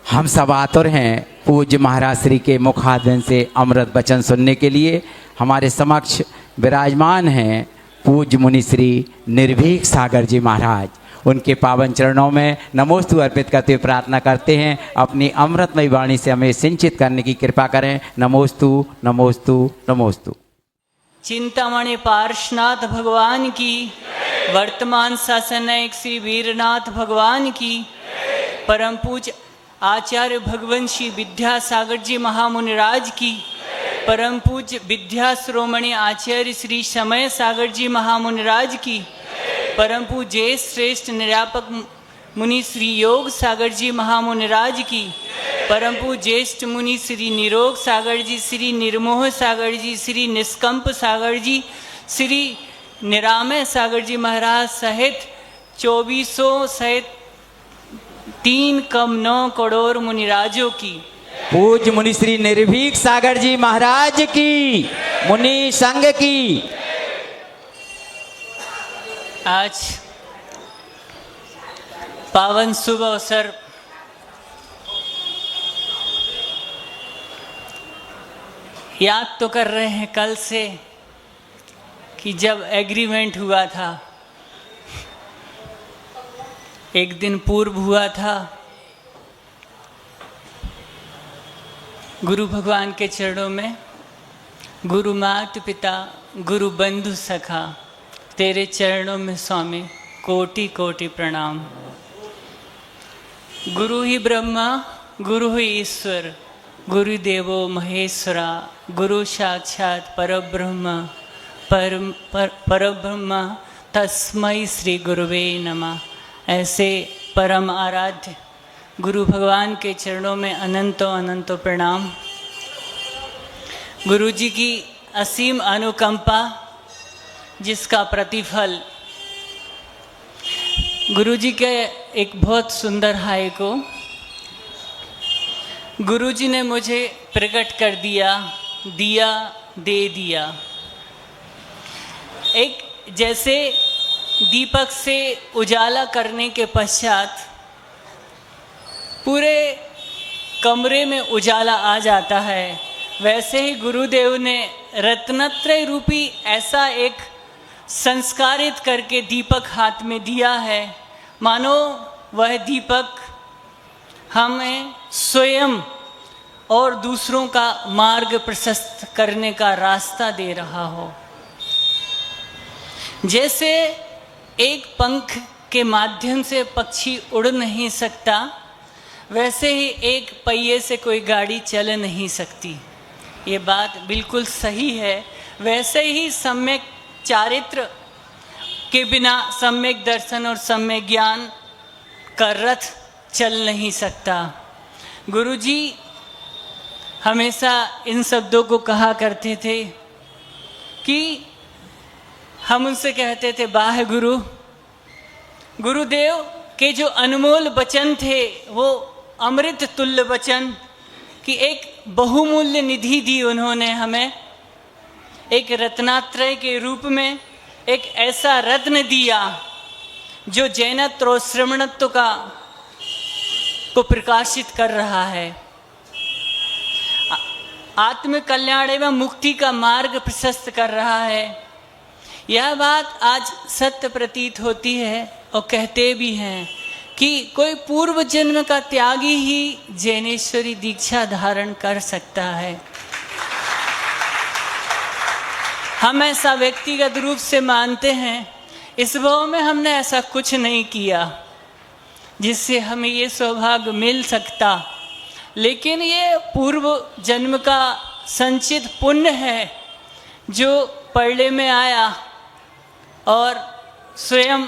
हम सब आतुर हैं पूज्य महाराज श्री के मुखारविंद से अमृत वचन सुनने के लिए। हमारे समक्ष विराजमान हैं पूज्य मुनि श्री निर्भीक सागर जी महाराज। उनके पावन चरणों में नमोस्तु अर्पित करते हुए प्रार्थना करते हैं अपनी अमृतमयी वाणी से हमें सिंचित करने की कृपा करें। नमोस्तु नमोस्तु नमोस्तु। चिंतामणि पार्श्वनाथ भगवान की, वर्तमान शासनायक श्री वीरनाथ भगवान की, परम पूज्य आचार्य भगवंशी विद्यासागर जी महामुनिराज की, परम पूज्य विद्या श्रोमणी आचार्य श्री समय सागर जी महामुनिराज की, परम पूज्य श्रेष्ठ निरापक मुनि श्री योग सागर जी महामुनिराज की, परम पूज्य ज्येष्ठ मुनि श्री निरोग सागर जी, श्री निर्मोह सागर जी, श्री निष्कंप सागर जी, श्री निरामय सागर जी महाराज सहित 2400 सहित 3,9 करोड़ मुनिराजों की, पूज्य मुनि श्री निर्भीक सागर जी महाराज की, मुनि संघ की। आज पावन शुभ अवसर याद तो कर रहे हैं कल से कि जब एग्रीमेंट हुआ था, एक दिन पूर्व हुआ था। गुरु भगवान के चरणों में गुरु माता पिता गुरु बंधु सखा तेरे चरणों में स्वामी कोटि कोटि प्रणाम। गुरु ही ब्रह्मा गुरु ही ईश्वर, गुरुदेवो महेश्वरा, गुरु साक्षात परब्रह्म परब्रह्म तस्मै श्री गुरुवे नमः। ऐसे परम आराध्य गुरु भगवान के चरणों में अनंतों अनंतों प्रणाम। गुरु जी की असीम अनुकंपा, जिसका प्रतिफल गुरु जी के एक बहुत सुंदर हाय को गुरु जी ने मुझे प्रकट कर दिया, दिया दे दिया। एक जैसे दीपक से उजाला करने के पश्चात पूरे कमरे में उजाला आ जाता है, वैसे ही गुरुदेव ने रत्नत्रय रूपी ऐसा एक संस्कारित करके दीपक हाथ में दिया है, मानो वह दीपक हमें स्वयं और दूसरों का मार्ग प्रशस्त करने का रास्ता दे रहा हो। जैसे एक पंख के माध्यम से पक्षी उड़ नहीं सकता, वैसे ही एक पहिए से कोई गाड़ी चल नहीं सकती। ये बात बिल्कुल सही है। वैसे ही सम्यक चारित्र के बिना सम्यक दर्शन और सम्यक ज्ञान का रथ चल नहीं सकता। गुरुजी हमेशा इन शब्दों को कहा करते थे कि हम उनसे कहते थे, वाह गुरु, गुरुदेव के जो अनमोल वचन थे वो अमृत तुल्य वचन की एक बहुमूल्य निधि दी उन्होंने हमें। एक रत्नात्रय के रूप में एक ऐसा रत्न दिया जो जैनत्व और श्रमणत्व को प्रकाशित कर रहा है, आत्म कल्याण एवं मुक्ति का मार्ग प्रशस्त कर रहा है। यह बात आज सत्य प्रतीत होती है और कहते भी हैं कि कोई पूर्व जन्म का त्यागी ही जैनेश्वरी दीक्षा धारण कर सकता है। हम ऐसा व्यक्तिगत रूप से मानते हैं। इस भाव में हमने ऐसा कुछ नहीं किया जिससे हमें ये सौभाग्य मिल सकता, लेकिन ये पूर्व जन्म का संचित पुण्य है जो परले में आया और स्वयं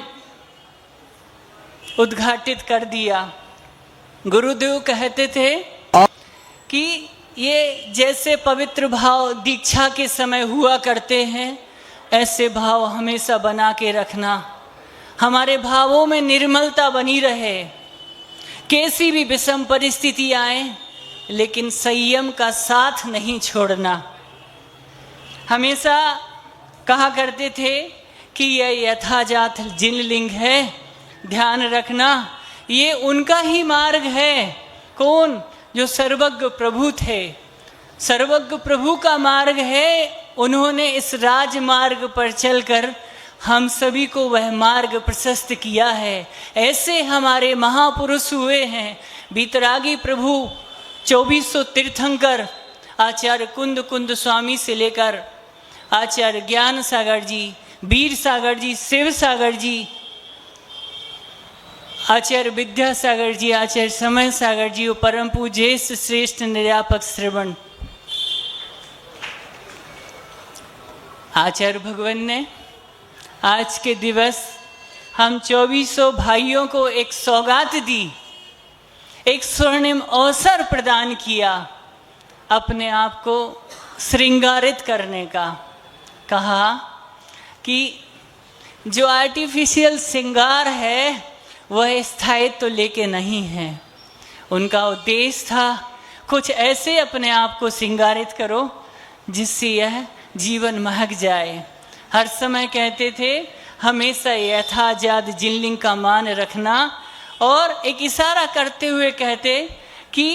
उद्घाटित कर दिया। गुरुदेव कहते थे कि ये जैसे पवित्र भाव दीक्षा के समय हुआ करते हैं, ऐसे भाव हमेशा बना के रखना। हमारे भावों में निर्मलता बनी रहे, कैसी भी विषम परिस्थिति आए, लेकिन संयम का साथ नहीं छोड़ना। हमेशा कहा करते थे कि यह यथाजात जिनलिंग है, ध्यान रखना ये उनका ही मार्ग है, कौन? जो सर्वज्ञ प्रभु थे। सर्वज्ञ प्रभु का मार्ग है, उन्होंने इस राजमार्ग पर चलकर हम सभी को वह मार्ग प्रशस्त किया है। ऐसे हमारे महापुरुष हुए हैं, बीतरागी प्रभु, 2400 तीर्थंकर, आचार्य कुंद स्वामी से लेकर आचार्य ज्ञान सागर जी, वीर सागर जी, शिव सागर जी, आचार्य विद्यासागर जी, आचार्य समय सागर जी और परम पूज्य श्रेष्ठ निर्यापक श्रवण आचार्य भगवान ने आज के दिवस हम 2400 भाइयों को एक सौगात दी, एक स्वर्णिम अवसर प्रदान किया अपने आप को श्रृंगारित करने का। कहा कि जो आर्टिफिशियल श्रृंगार है वह स्थायित्व तो लेके नहीं है। उनका उद्देश्य था कुछ ऐसे अपने आप को श्रृंगारित करो जिससे यह जीवन महक जाए। हर समय कहते थे हमेशा यथाजात जिनलिंग का मान रखना, और एक इशारा करते हुए कहते कि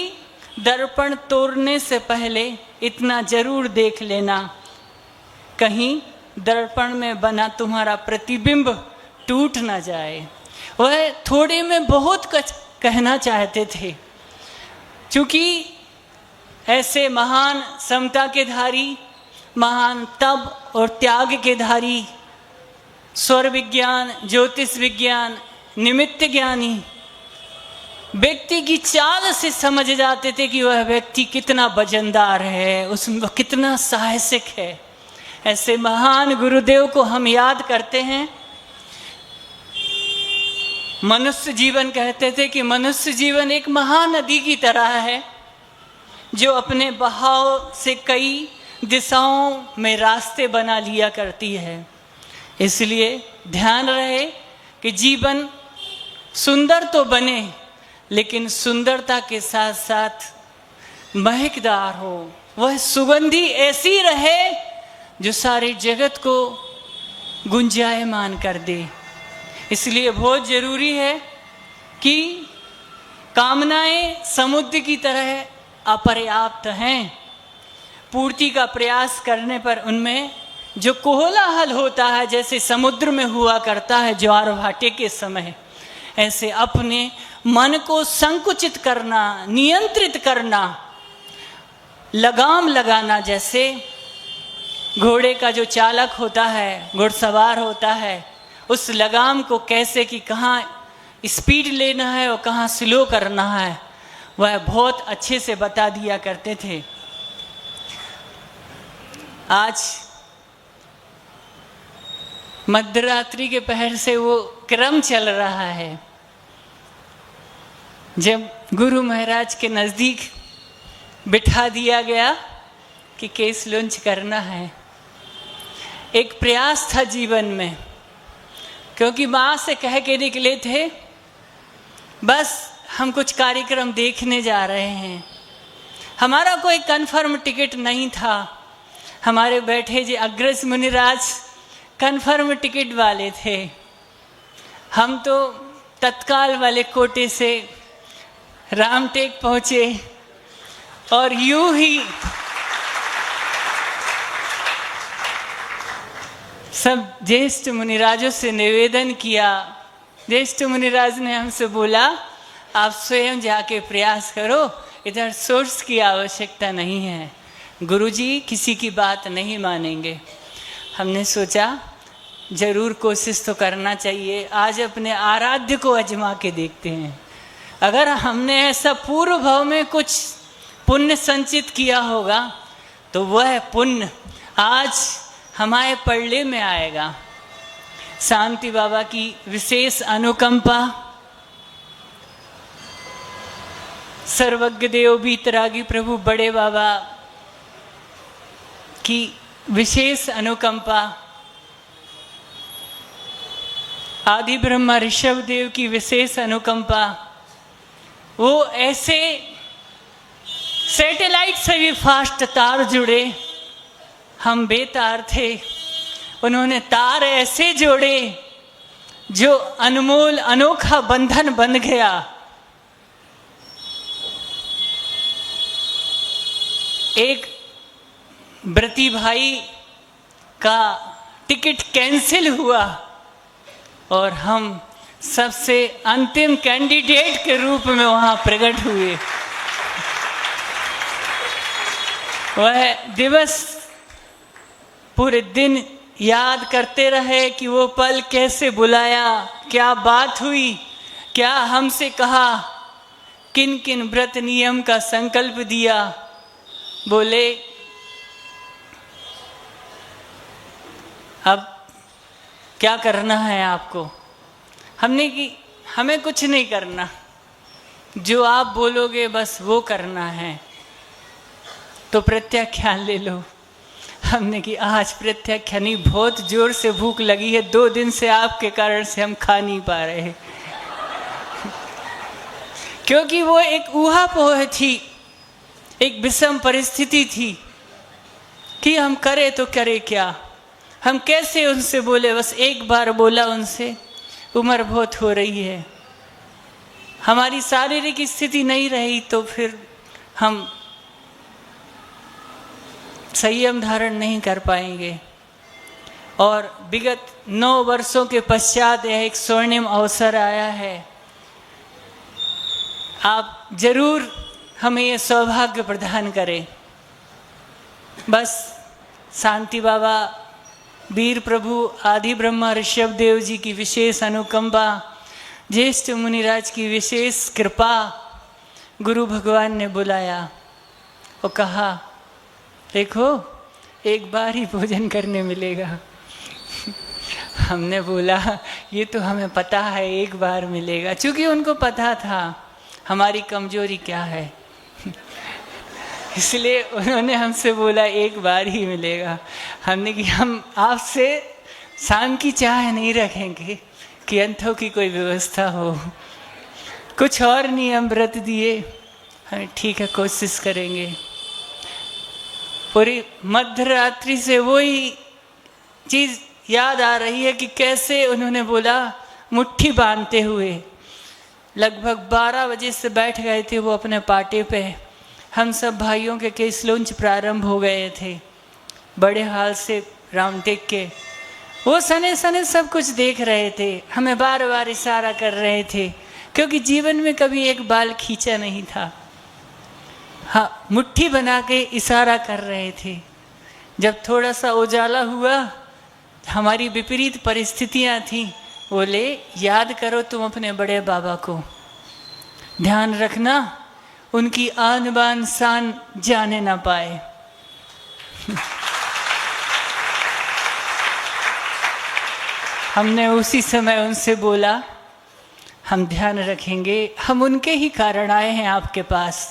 दर्पण तोड़ने से पहले इतना जरूर देख लेना, कहीं दर्पण में बना तुम्हारा प्रतिबिंब टूट ना जाए। वह थोड़े में बहुत कुछ कहना चाहते थे, क्योंकि ऐसे महान समता के धारी, महान तप और त्याग के धारी, स्वर विज्ञान, ज्योतिष विज्ञान, निमित्त ज्ञानी व्यक्ति की चाल से समझ जाते थे कि वह व्यक्ति कितना वजनदार है, उसमें कितना साहसिक है। ऐसे महान गुरुदेव को हम याद करते हैं। मनुष्य जीवन कहते थे कि मनुष्य जीवन एक महानदी की तरह है जो अपने बहाव से कई दिशाओं में रास्ते बना लिया करती है। इसलिए ध्यान रहे कि जीवन सुंदर तो बने, लेकिन सुंदरता के साथ साथ महकदार हो, वह सुगंधी ऐसी रहे जो सारे जगत को गुंजायमान कर दे। इसलिए बहुत जरूरी है कि कामनाएं समुद्र की तरह अपर्याप्त हैं। पूर्ति का प्रयास करने पर उनमें जो कोलाहल होता है, जैसे समुद्र में हुआ करता है ज्वार भाटे के समय, ऐसे अपने मन को संकुचित करना, नियंत्रित करना, लगाम लगाना। जैसे घोड़े का जो चालक होता है, घुड़सवार होता है, उस लगाम को कैसे कि कहाँ स्पीड लेना है और कहाँ स्लो करना है, वह बहुत अच्छे से बता दिया करते थे। आज मध्यरात्रि के पहर से वो क्रम चल रहा है जब गुरु महाराज के नज़दीक बिठा दिया गया कि केस लॉन्च करना है। एक प्रयास था जीवन में, क्योंकि माँ से कह के निकले थे बस हम कुछ कार्यक्रम देखने जा रहे हैं। हमारा कोई कंफर्म टिकट नहीं था। हमारे बैठे जी अग्रज मुनिराज कंफर्म टिकट वाले थे, हम तो तत्काल वाले कोटे से रामटेक पहुँचे और यूं ही सब ज्येष्ठ मुनिराजों से निवेदन किया। ज्येष्ठ मुनिराज ने हमसे बोला आप स्वयं जाके प्रयास करो, इधर सोर्स की आवश्यकता नहीं है, गुरुजी किसी की बात नहीं मानेंगे। हमने सोचा जरूर कोशिश तो करना चाहिए, आज अपने आराध्य को आजमा के देखते हैं। अगर हमने ऐसा पूर्व भाव में कुछ पुण्य संचित किया होगा तो वह पुण्य आज हमारे पल्ले में आएगा। शांति बाबा की विशेष अनुकंपा, सर्वज्ञ देव बीतरागी प्रभु बड़े बाबा की विशेष अनुकंपा, आदि ब्रह्मा ऋषभ देव की विशेष अनुकंपा, वो ऐसे सैटेलाइट से भी फास्ट तार जुड़े, हम बेतार थे, उन्होंने तार ऐसे जोड़े जो अनमोल अनोखा बंधन बन गया। एक व्रती भाई का टिकट कैंसिल हुआ और हम सबसे अंतिम कैंडिडेट के रूप में वहां प्रकट हुए। वह दिवस पूरे दिन याद करते रहे कि वो पल कैसे बुलाया, क्या बात हुई, क्या हमसे कहा, किन किन व्रत नियम का संकल्प दिया। बोले अब क्या करना है आपको? हमने कि हमें कुछ नहीं करना, जो आप बोलोगे बस वो करना है, तो प्रत्याख्यान ले लो। हमने कि आज प्रत्याख्यान नहीं, बहुत जोर से भूख लगी है, 2 दिन से आपके कारण से हम खा नहीं पा रहे। क्योंकि वो एक ऊहापोह थी, एक विषम परिस्थिति थी कि हम करें तो करें क्या, हम कैसे उनसे बोले। बस एक बार बोला उनसे, उम्र बहुत हो रही है, हमारी शारीरिक स्थिति नहीं रही तो फिर हम संयम धारण नहीं कर पाएंगे। और विगत 9 वर्षों के पश्चात यह एक स्वर्णिम अवसर आया है। आप जरूर हमें यह सौभाग्य प्रदान करें। बस शांति बाबा, वीर प्रभु, आदि ब्रह्मा ऋषभ देव जी की विशेष अनुकंपा, ज्येष्ठ मुनिराज की विशेष कृपा, गुरु भगवान ने बुलाया और कहा देखो एक बार ही भोजन करने मिलेगा। हमने बोला ये तो हमें पता है एक बार मिलेगा, क्योंकि उनको पता था हमारी कमजोरी क्या है। इसलिए उन्होंने हमसे बोला एक बार ही मिलेगा। हमने कि हम आपसे शाम की चाह नहीं रखेंगे कि अंतों की कोई व्यवस्था हो। कुछ और नियम व्रत दिए, हमें ठीक है कोशिश करेंगे। पूरी मध्य रात्रि से वही चीज़ याद आ रही है कि कैसे उन्होंने बोला मुट्ठी बांधते हुए। लगभग 12 बजे से बैठ गए थे वो अपने पाटे पे। हम सब भाइयों के केस लॉन्च प्रारंभ हो गए थे, बड़े हाल से राउंड टेक के। वो सने सने सब कुछ देख रहे थे, हमें बार बार इशारा कर रहे थे, क्योंकि जीवन में कभी एक बाल खींचा नहीं था। हाँ, मुट्ठी बना के इशारा कर रहे थे। जब थोड़ा सा उजाला हुआ, हमारी विपरीत परिस्थितियां थी, बोले याद करो तुम अपने बड़े बाबा को, ध्यान रखना उनकी आन बान शान जाने ना पाए। हमने उसी समय उनसे बोला हम ध्यान रखेंगे, हम उनके ही कारण आए हैं आपके पास।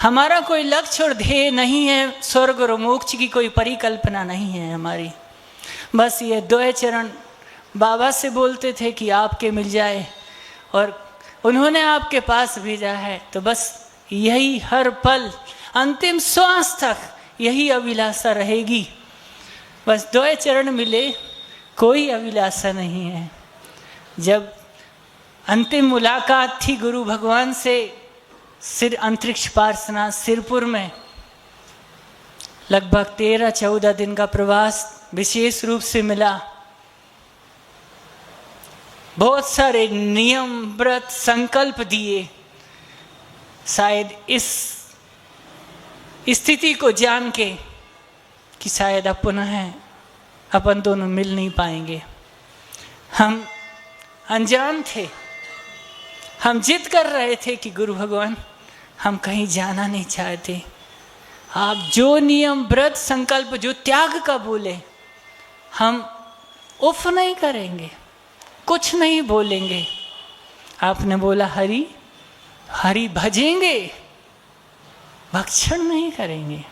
हमारा कोई लक्ष्य और ध्येय नहीं है, स्वर्ग और मोक्ष की कोई परिकल्पना नहीं है हमारी। बस ये 2 चरण बाबा से बोलते थे कि आपके मिल जाए, और उन्होंने आपके पास भेजा है, तो बस यही हर पल अंतिम श्वास तक यही अभिलाषा रहेगी। बस 2 चरण मिले, कोई अभिलाषा नहीं है। जब अंतिम मुलाकात थी गुरु भगवान से, सिर अंतरिक्ष पार्श्वनाथ सिरपुर में, लगभग 13-14 दिन का प्रवास विशेष रूप से मिला। बहुत सारे नियम व्रत संकल्प दिए, शायद इस स्थिति को जान के कि शायद अब पुनः अपन दोनों मिल नहीं पाएंगे। हम अनजान थे, हम जिद कर रहे थे कि गुरु भगवान हम कहीं जाना नहीं चाहते, आप जो नियम व्रत संकल्प जो त्याग का बोले हम उफ नहीं करेंगे, कुछ नहीं बोलेंगे। आपने बोला हरि हरि भजेंगे, भक्षण नहीं करेंगे।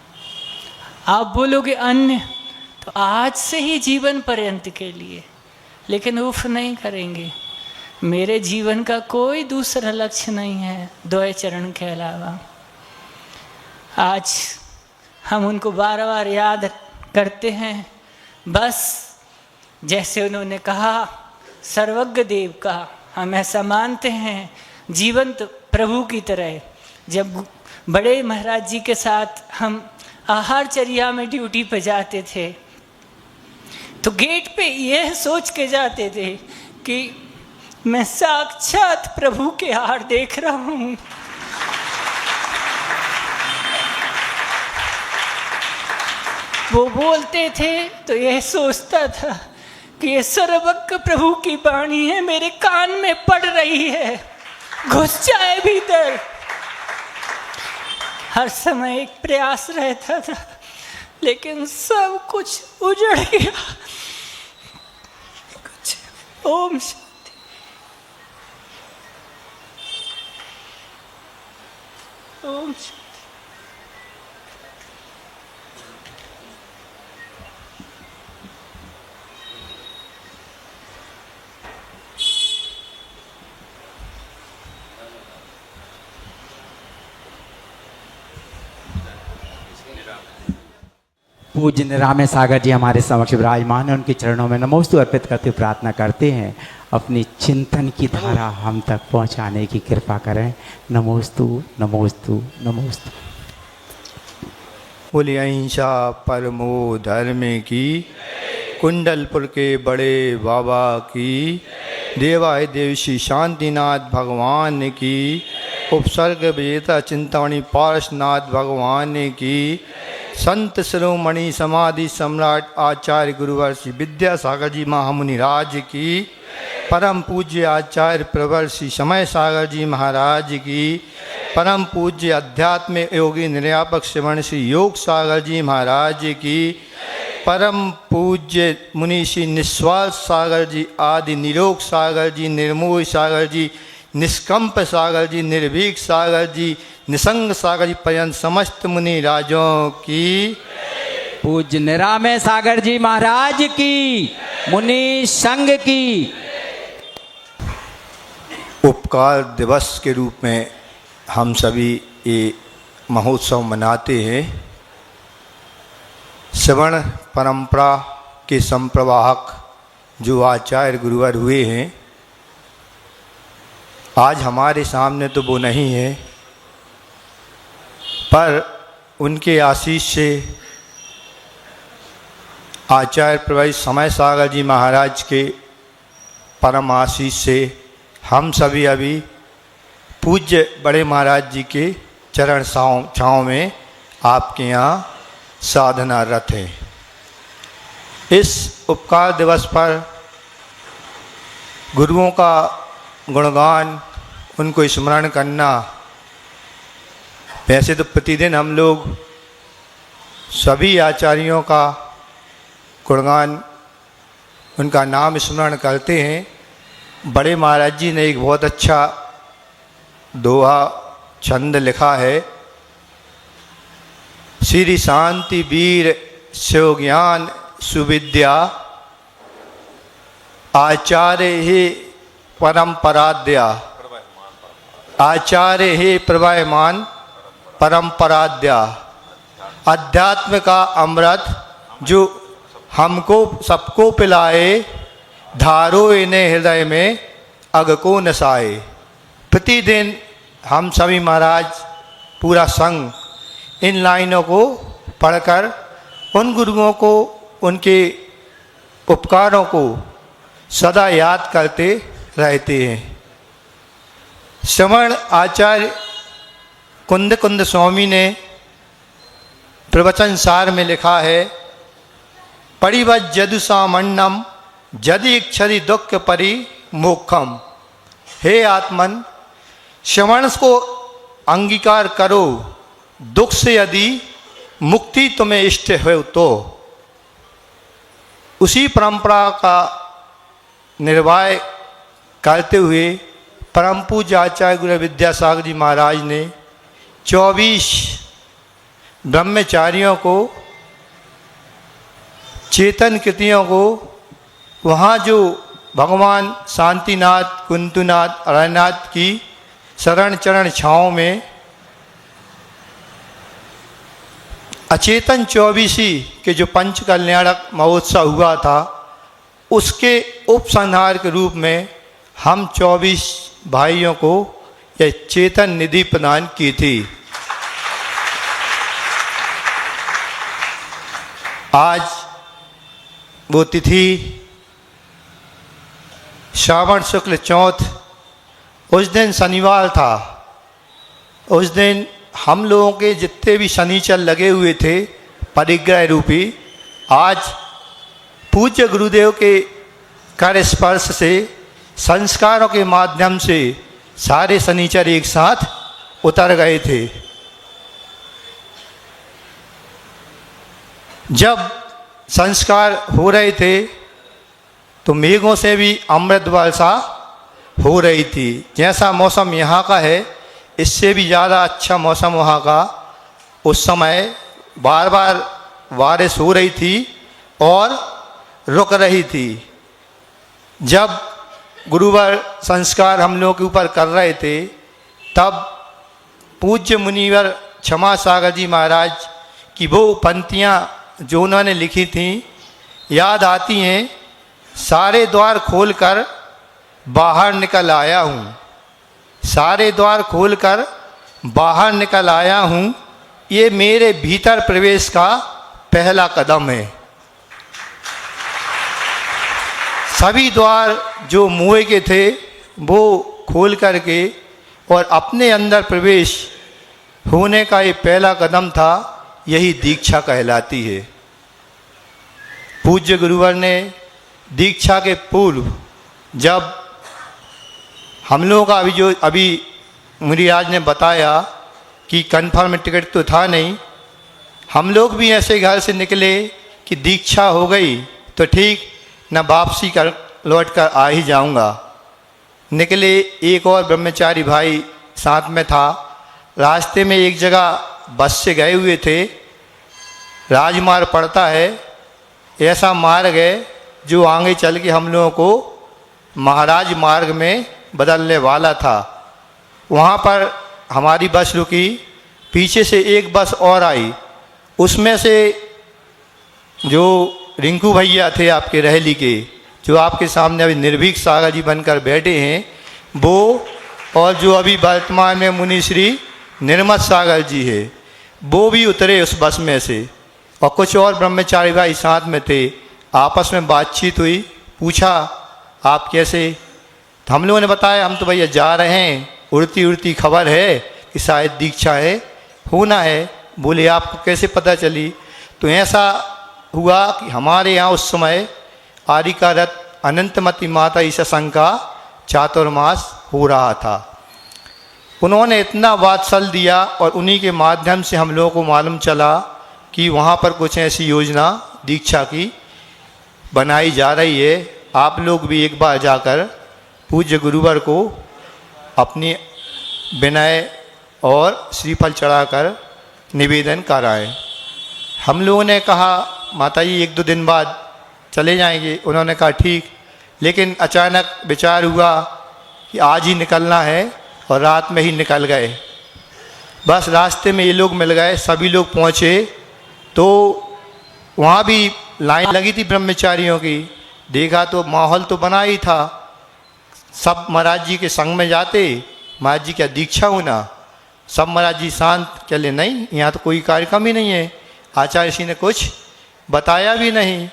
आप बोलोगे अन्य, तो आज से ही जीवन पर्यंत के लिए, लेकिन उफ नहीं करेंगे। मेरे जीवन का कोई दूसरा लक्ष्य नहीं है 2 चरण के अलावा। आज हम उनको बार बार याद करते हैं। बस जैसे उन्होंने कहा सर्वज्ञ देव का, हम ऐसा मानते हैं जीवंत प्रभु की तरह, जब बड़े महाराज जी के साथ हम आहारचर्या में ड्यूटी पे जाते थे तो गेट पे यह सोच के जाते थे कि मैं साक्षात प्रभु के आहार देख रहा हूँ। वो बोलते थे तो यह सोचता था कि ये सर्वज्ञ प्रभु की वाणी है, मेरे कान में पड़ रही है, घुस जाए भीतर। हर समय एक प्रयास रहता था, लेकिन सब कुछ उजड़ गया। ओम शांति। ओम शांति। पूज्य निरामय सागर जी हमारे समक्ष विराजमान है, उनके चरणों में नमोस्तु अर्पित करते प्रार्थना करते हैं अपनी चिंतन की धारा हम तक पहुंचाने की कृपा करें। नमोस्तु नमोस्तु नमोस्तु। बोले अहिंसा परमो धर्म की, कुंडलपुर के बड़े बाबा की, देवाय देव श्री शांतिनाथ भगवान की, उपसर्ग विजेता चिंतामणि पारसनाथ भगवान की, संत शिरोमणि समाधि सम्राट आचार्य गुरुवर श्री विद्यासागर जी महामुनि राज की, परम पूज्य आचार्य प्रवर श्री समय सागर जी महाराज की, परम पूज्य अध्यात्म योगी निर्यापक श्रवण श्री योग सागर जी महाराज की, परम पूज्य मुनि श्री निस्वार्थ सागर जी आदि निरोग सागर जी, निर्मोह सागर जी, निष्कंप सागर जी, निर्भीक सागर जी, निसंग सागर जी पर्यंत समस्त मुनि राजों की। पूज्य निरामय सागर जी महाराज की, मुनि संघ की। उपकार दिवस के रूप में हम सभी ये महोत्सव मनाते हैं। श्रवण परंपरा के संप्रवाहक जो आचार्य गुरुवर हुए हैं, आज हमारे सामने तो वो नहीं है, पर उनके आशीष से आचार्य प्रभु समय सागर जी महाराज के परम आशीष से हम सभी अभी पूज्य बड़े महाराज जी के चरण छाँव में आपके यहाँ साधनारत हैं। इस उपकार दिवस पर गुरुओं का गुणगान, उनको स्मरण करना, वैसे तो प्रतिदिन हम लोग सभी आचार्यों का गुणगान, उनका नाम स्मरण करते हैं। बड़े महाराज जी ने एक बहुत अच्छा दोहा छंद लिखा है, श्री शांति वीर शिव ज्ञान सुविद्या, आचार्य ही परंपराद्या, आचार्य ही प्रवाहमान परंपराद्या। अध्यात्म का अमृत जो हमको सबको पिलाए, धारो इन्हें हृदय में अग को नसाए। प्रतिदिन हम सभी महाराज पूरा संघ इन लाइनों को पढ़कर उन गुरुओं को, उनके उपकारों को सदा याद करते रहते हैं। श्रवण आचार्य कुंद कुंद स्वामी ने प्रवचन सार में लिखा है, परिवज जदु सामन्नम जदि इक्षरि दुख परि मोक्षम। हे आत्मन, श्रवण को अंगीकार करो, दुख से यदि मुक्ति तुम्हें इष्ट हो तो। उसी परंपरा का निर्वाह करते हुए परम पूज्य आचार्य गुरु विद्यासागर जी महाराज ने 24 ब्रह्मचारियों को, चेतन कृतियों को, वहाँ जो भगवान शांतिनाथ, कुंतुनाथ, अरनाथ की शरण चरण छाँव में अचेतन 24 के जो पंच कल्याणक महोत्सव हुआ था, उसके उपसंहार के रूप में हम 24 भाइयों को यह चेतन निधि प्रदान की थी। आज वो तिथि श्रावण शुक्ल चौथ, उस दिन शनिवार था। उस दिन हम लोगों के जितने भी शनिचर लगे हुए थे परिग्रह रूपी, आज पूज्य गुरुदेव के कर स्पर्श से, संस्कारों के माध्यम से सारे शनिचर एक साथ उतर गए थे। जब संस्कार हो रहे थे तो मेघों से भी अमृत वर्षा हो रही थी। जैसा मौसम यहाँ का है, इससे भी ज़्यादा अच्छा मौसम वहाँ का। उस समय बार बार बारिश हो रही थी और रुक रही थी। जब गुरुवर संस्कार हम लोगों के ऊपर कर रहे थे, तब पूज्य मुनिवर क्षमा सागर जी महाराज की वो पंक्तियाँ जो उन्होंने लिखी थीं याद आती हैं। सारे द्वार खोलकर बाहर निकल आया हूँ, सारे द्वार खोलकर बाहर निकल आया हूँ, ये मेरे भीतर प्रवेश का पहला कदम है। सभी द्वार जो मुँह के थे वो खोल करके और अपने अंदर प्रवेश होने का ये पहला कदम था। यही दीक्षा कहलाती है। पूज्य गुरुवर ने दीक्षा के पूर्व, जब हम लोगों का अभी मुनिराज ने बताया कि कन्फर्म टिकट तो था नहीं, हम लोग भी ऐसे घर से निकले कि दीक्षा हो गई तो ठीक, न वापसी कर लौट कर आ ही जाऊंगा। निकले, एक और ब्रह्मचारी भाई साथ में था। रास्ते में एक जगह बस से गए हुए थे। राजमार्ग पड़ता है, ऐसा मार्ग है जो आगे चल के हम लोगों को महाराज मार्ग में बदलने वाला था। वहाँ पर हमारी बस रुकी, पीछे से एक बस और आई। उसमें से जो रिंकू भैया थे आपके रहली के, जो आपके सामने अभी निर्भीक सागर जी बनकर बैठे हैं, वो, और जो अभी वर्तमान में मुनि श्री निर्मत सागर जी है, वो भी उतरे उस बस में से। और कुछ और ब्रह्मचारी भाई साथ में थे। आपस में बातचीत हुई, पूछा आप कैसे? तो हम लोगों ने बताया हम तो भैया जा रहे हैं, उड़ती उड़ती खबर है कि शायद दीक्षा है, होना है। बोले आपको कैसे पता चली? तो ऐसा हुआ कि हमारे यहाँ उस समय आरिकारत अनंतमती माता ईसा संघ का चातुर्मास हो रहा था। उन्होंने इतना वात्सल दिया और उन्हीं के माध्यम से हम लोगों को मालूम चला कि वहाँ पर कुछ ऐसी योजना दीक्षा की बनाई जा रही है। आप लोग भी एक बार जाकर पूज्य गुरुवर को अपनी विनय और श्रीफल चढ़ाकर निवेदन कराएं। हम लोगों ने कहा माता जी 1-2 दिन बाद चले जाएंगे। उन्होंने कहा ठीक, लेकिन अचानक विचार हुआ कि आज ही निकलना है और रात में ही निकल गए। बस रास्ते में ये लोग मिल गए, सभी लोग पहुँचे तो वहाँ भी लाइन लगी थी ब्रह्मचारियों की। देखा तो माहौल तो बना ही था, सब महाराज जी के संग में जाते, महाराज जी क्या दीक्षा होना? सब महाराज जी शांत, चले नहीं यहाँ तो कोई कार्यक्रम ही नहीं है, आचार्य जी ने कुछ बताया भी नहीं।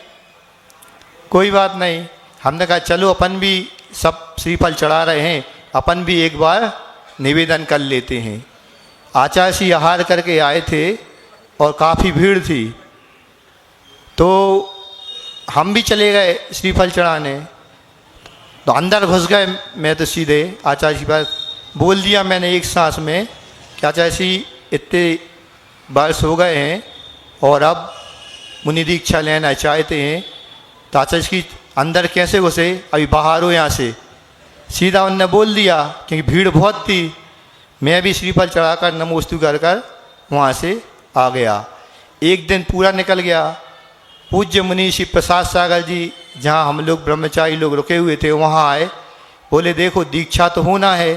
कोई बात नहीं, हमने कहा चलो अपन भी सब श्रीफल चढ़ा रहे हैं, अपन भी एक बार निवेदन कर लेते हैं। आचार्य जी आहार करके आए थे और काफ़ी भीड़ थी, तो हम भी चले गए श्रीफल चढ़ाने। तो अंदर घुस गए, मैं तो सीधे आचार्य जी पर बोल दिया मैंने एक सांस में कि आचार्य जी इतने वर्ष हो गए हैं और अब मुनि दीक्षा लेना चाहते हैं। तो आचार्य जी अंदर कैसे घुसे? अभी बाहर हो यहाँ से। सीधा उनने बोल दिया क्योंकि भीड़ बहुत थी। मैं भी श्रीफल चढ़ाकर नमोस्तु कर वहाँ से आ गया। एक दिन पूरा निकल गया। पूज्य मुनि श्री प्रसाद सागर जी जहाँ हम लोग ब्रह्मचारी लोग रुके हुए थे वहाँ आए। बोले देखो दीक्षा तो होना है,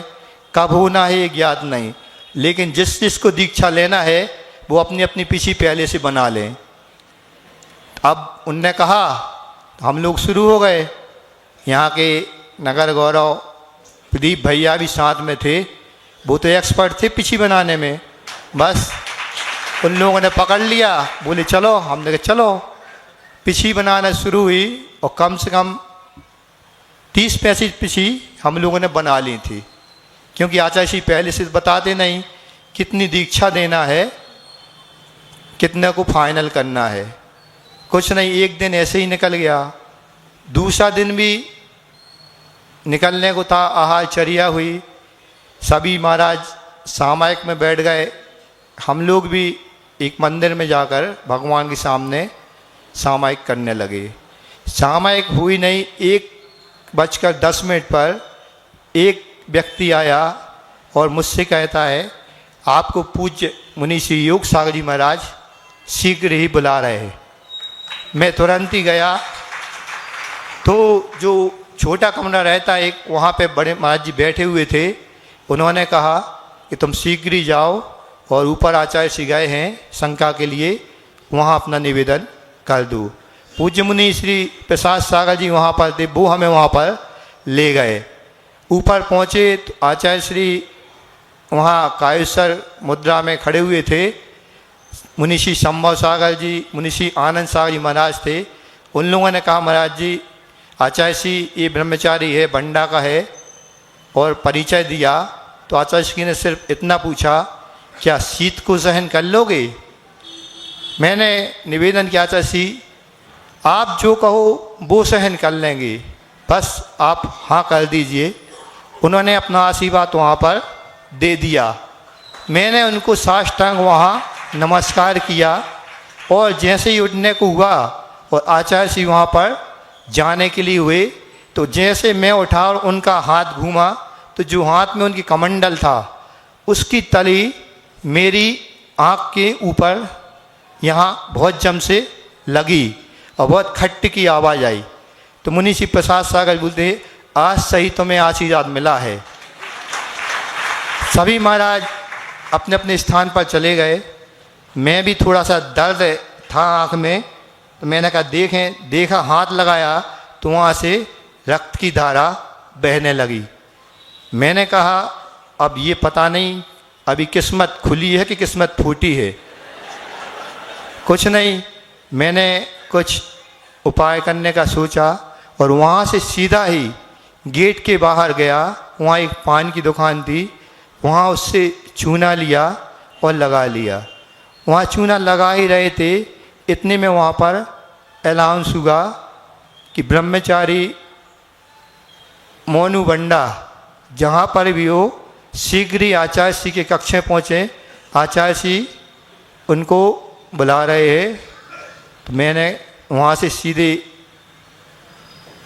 कब होना है ये ज्ञात नहीं, लेकिन जिस जिसको दीक्षा लेना है वो अपनी अपनी पीछी पहले से बना लें। अब उनने कहा, हम लोग शुरू हो गए। यहाँ के नगर गौरव प्रदीप भैया भी साथ में थे। वो तो एक्सपर्ट थे पिछी बनाने में। बस उन लोगों ने पकड़ लिया, बोले चलो, हमने कहा चलो। पिछी बनाना शुरू हुई और कम से कम 30-35 पिछी हम लोगों ने बना ली थी, क्योंकि आचार्य जी पहले से बताते नहीं कितनी दीक्षा देना है, कितने को फाइनल करना है। कुछ नहीं, एक दिन ऐसे ही निकल गया। दूसरा दिन भी निकलने को था, आहारचर्या हुई, सभी महाराज सामायिक में बैठ गए। हम लोग भी एक मंदिर में जाकर भगवान के सामने सामायिक करने लगे। सामायिक हुई नहीं, 1:10 पर एक व्यक्ति आया और मुझसे कहता है आपको पूज्य मुनि श्री योग सागर जी महाराज शीघ्र ही बुला रहे हैं। मैं तुरंत ही गया, तो जो छोटा कमरा रहता है एक, वहाँ पे बड़े महाराज जी बैठे हुए थे। उन्होंने कहा कि तुम शीघ्र ही जाओ और ऊपर आचार्य श्री गए हैं शंका के लिए, वहाँ अपना निवेदन कर दो। पूज्य मुनि श्री प्रसाद सागर जी वहाँ पर थे, वो हमें वहाँ पर ले गए। ऊपर पहुँचे तो आचार्य श्री वहाँ कायेश्वर मुद्रा में खड़े हुए थे। मुनि श्री संभव सागर जी, मुनि श्री आनंद सागर जी महाराज थे। उन लोगों ने कहा महाराज जी आचार्य श्री ये ब्रह्मचारी है, बंडा का है, और परिचय दिया। तो आचार्य श्री ने सिर्फ इतना पूछा क्या शीत को सहन कर लोगे? मैंने निवेदन किया आचार्य श्री आप जो कहो वो सहन कर लेंगे, बस आप हाँ कर दीजिए। उन्होंने अपना आशीर्वाद वहाँ पर दे दिया। मैंने उनको साष्टांग वहाँ नमस्कार किया और जैसे ही उठने को हुआ और आचार्य श्री वहाँ पर जाने के लिए हुए, तो जैसे मैं उठा और उनका हाथ घूमा तो जो हाथ में उनकी कमंडल था उसकी तली मेरी आँख के ऊपर यहाँ बहुत जम से लगी और बहुत खट्ट की आवाज़ आई। तो मुनि श्री प्रसाद सागर बोलते आज सही तुम्हें आशीर्वाद मिला है। सभी महाराज अपने अपने स्थान पर चले गए। मैं भी थोड़ा सा दर्द था आँख में, तो मैंने कहा देखें, देखा, हाथ लगाया तो वहाँ से रक्त की धारा बहने लगी। मैंने कहा अब ये पता नहीं अभी किस्मत खुली है कि किस्मत फूटी है। कुछ नहीं, मैंने कुछ उपाय करने का सोचा और वहाँ से सीधा ही गेट के बाहर गया। वहाँ एक पान की दुकान थी, वहाँ उससे चूना लिया और लगा लिया। वहाँ चूना लगा ही रहे थे, इतने में वहाँ पर अनाउंस हुआ कि ब्रह्मचारी मोनू बंडा जहाँ पर भी हो शीघ्र ही आचार्य श्री के कक्ष में पहुँचे, आचार्य श्री उनको बुला रहे हैं। तो मैंने वहाँ से सीधे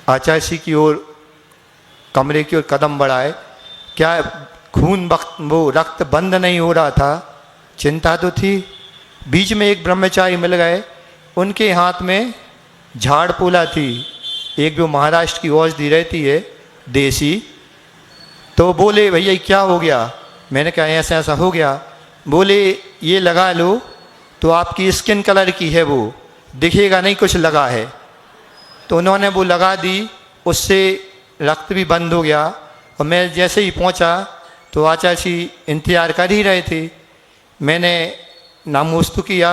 आचार्य श्री की ओर, कमरे की ओर कदम बढ़ाए। क्या खून वो रक्त बंद नहीं हो रहा था, चिंता तो थी। बीच में एक ब्रह्मचारी मिल गए, उनके हाथ में झाड़ पोला थी, एक जो महाराष्ट्र की औषधि रहती है देसी। तो बोले भैया क्या हो गया? मैंने कहा ऐसा ऐसा हो गया। बोले ये लगा लो तो आपकी स्किन कलर की है, वो दिखेगा नहीं कुछ लगा है। तो उन्होंने वो लगा दी, उससे रक्त भी बंद हो गया। और मैं जैसे ही पहुंचा तो आचार्य श्री इंतजार कर ही रहे थे। मैंने नामोस्तु किया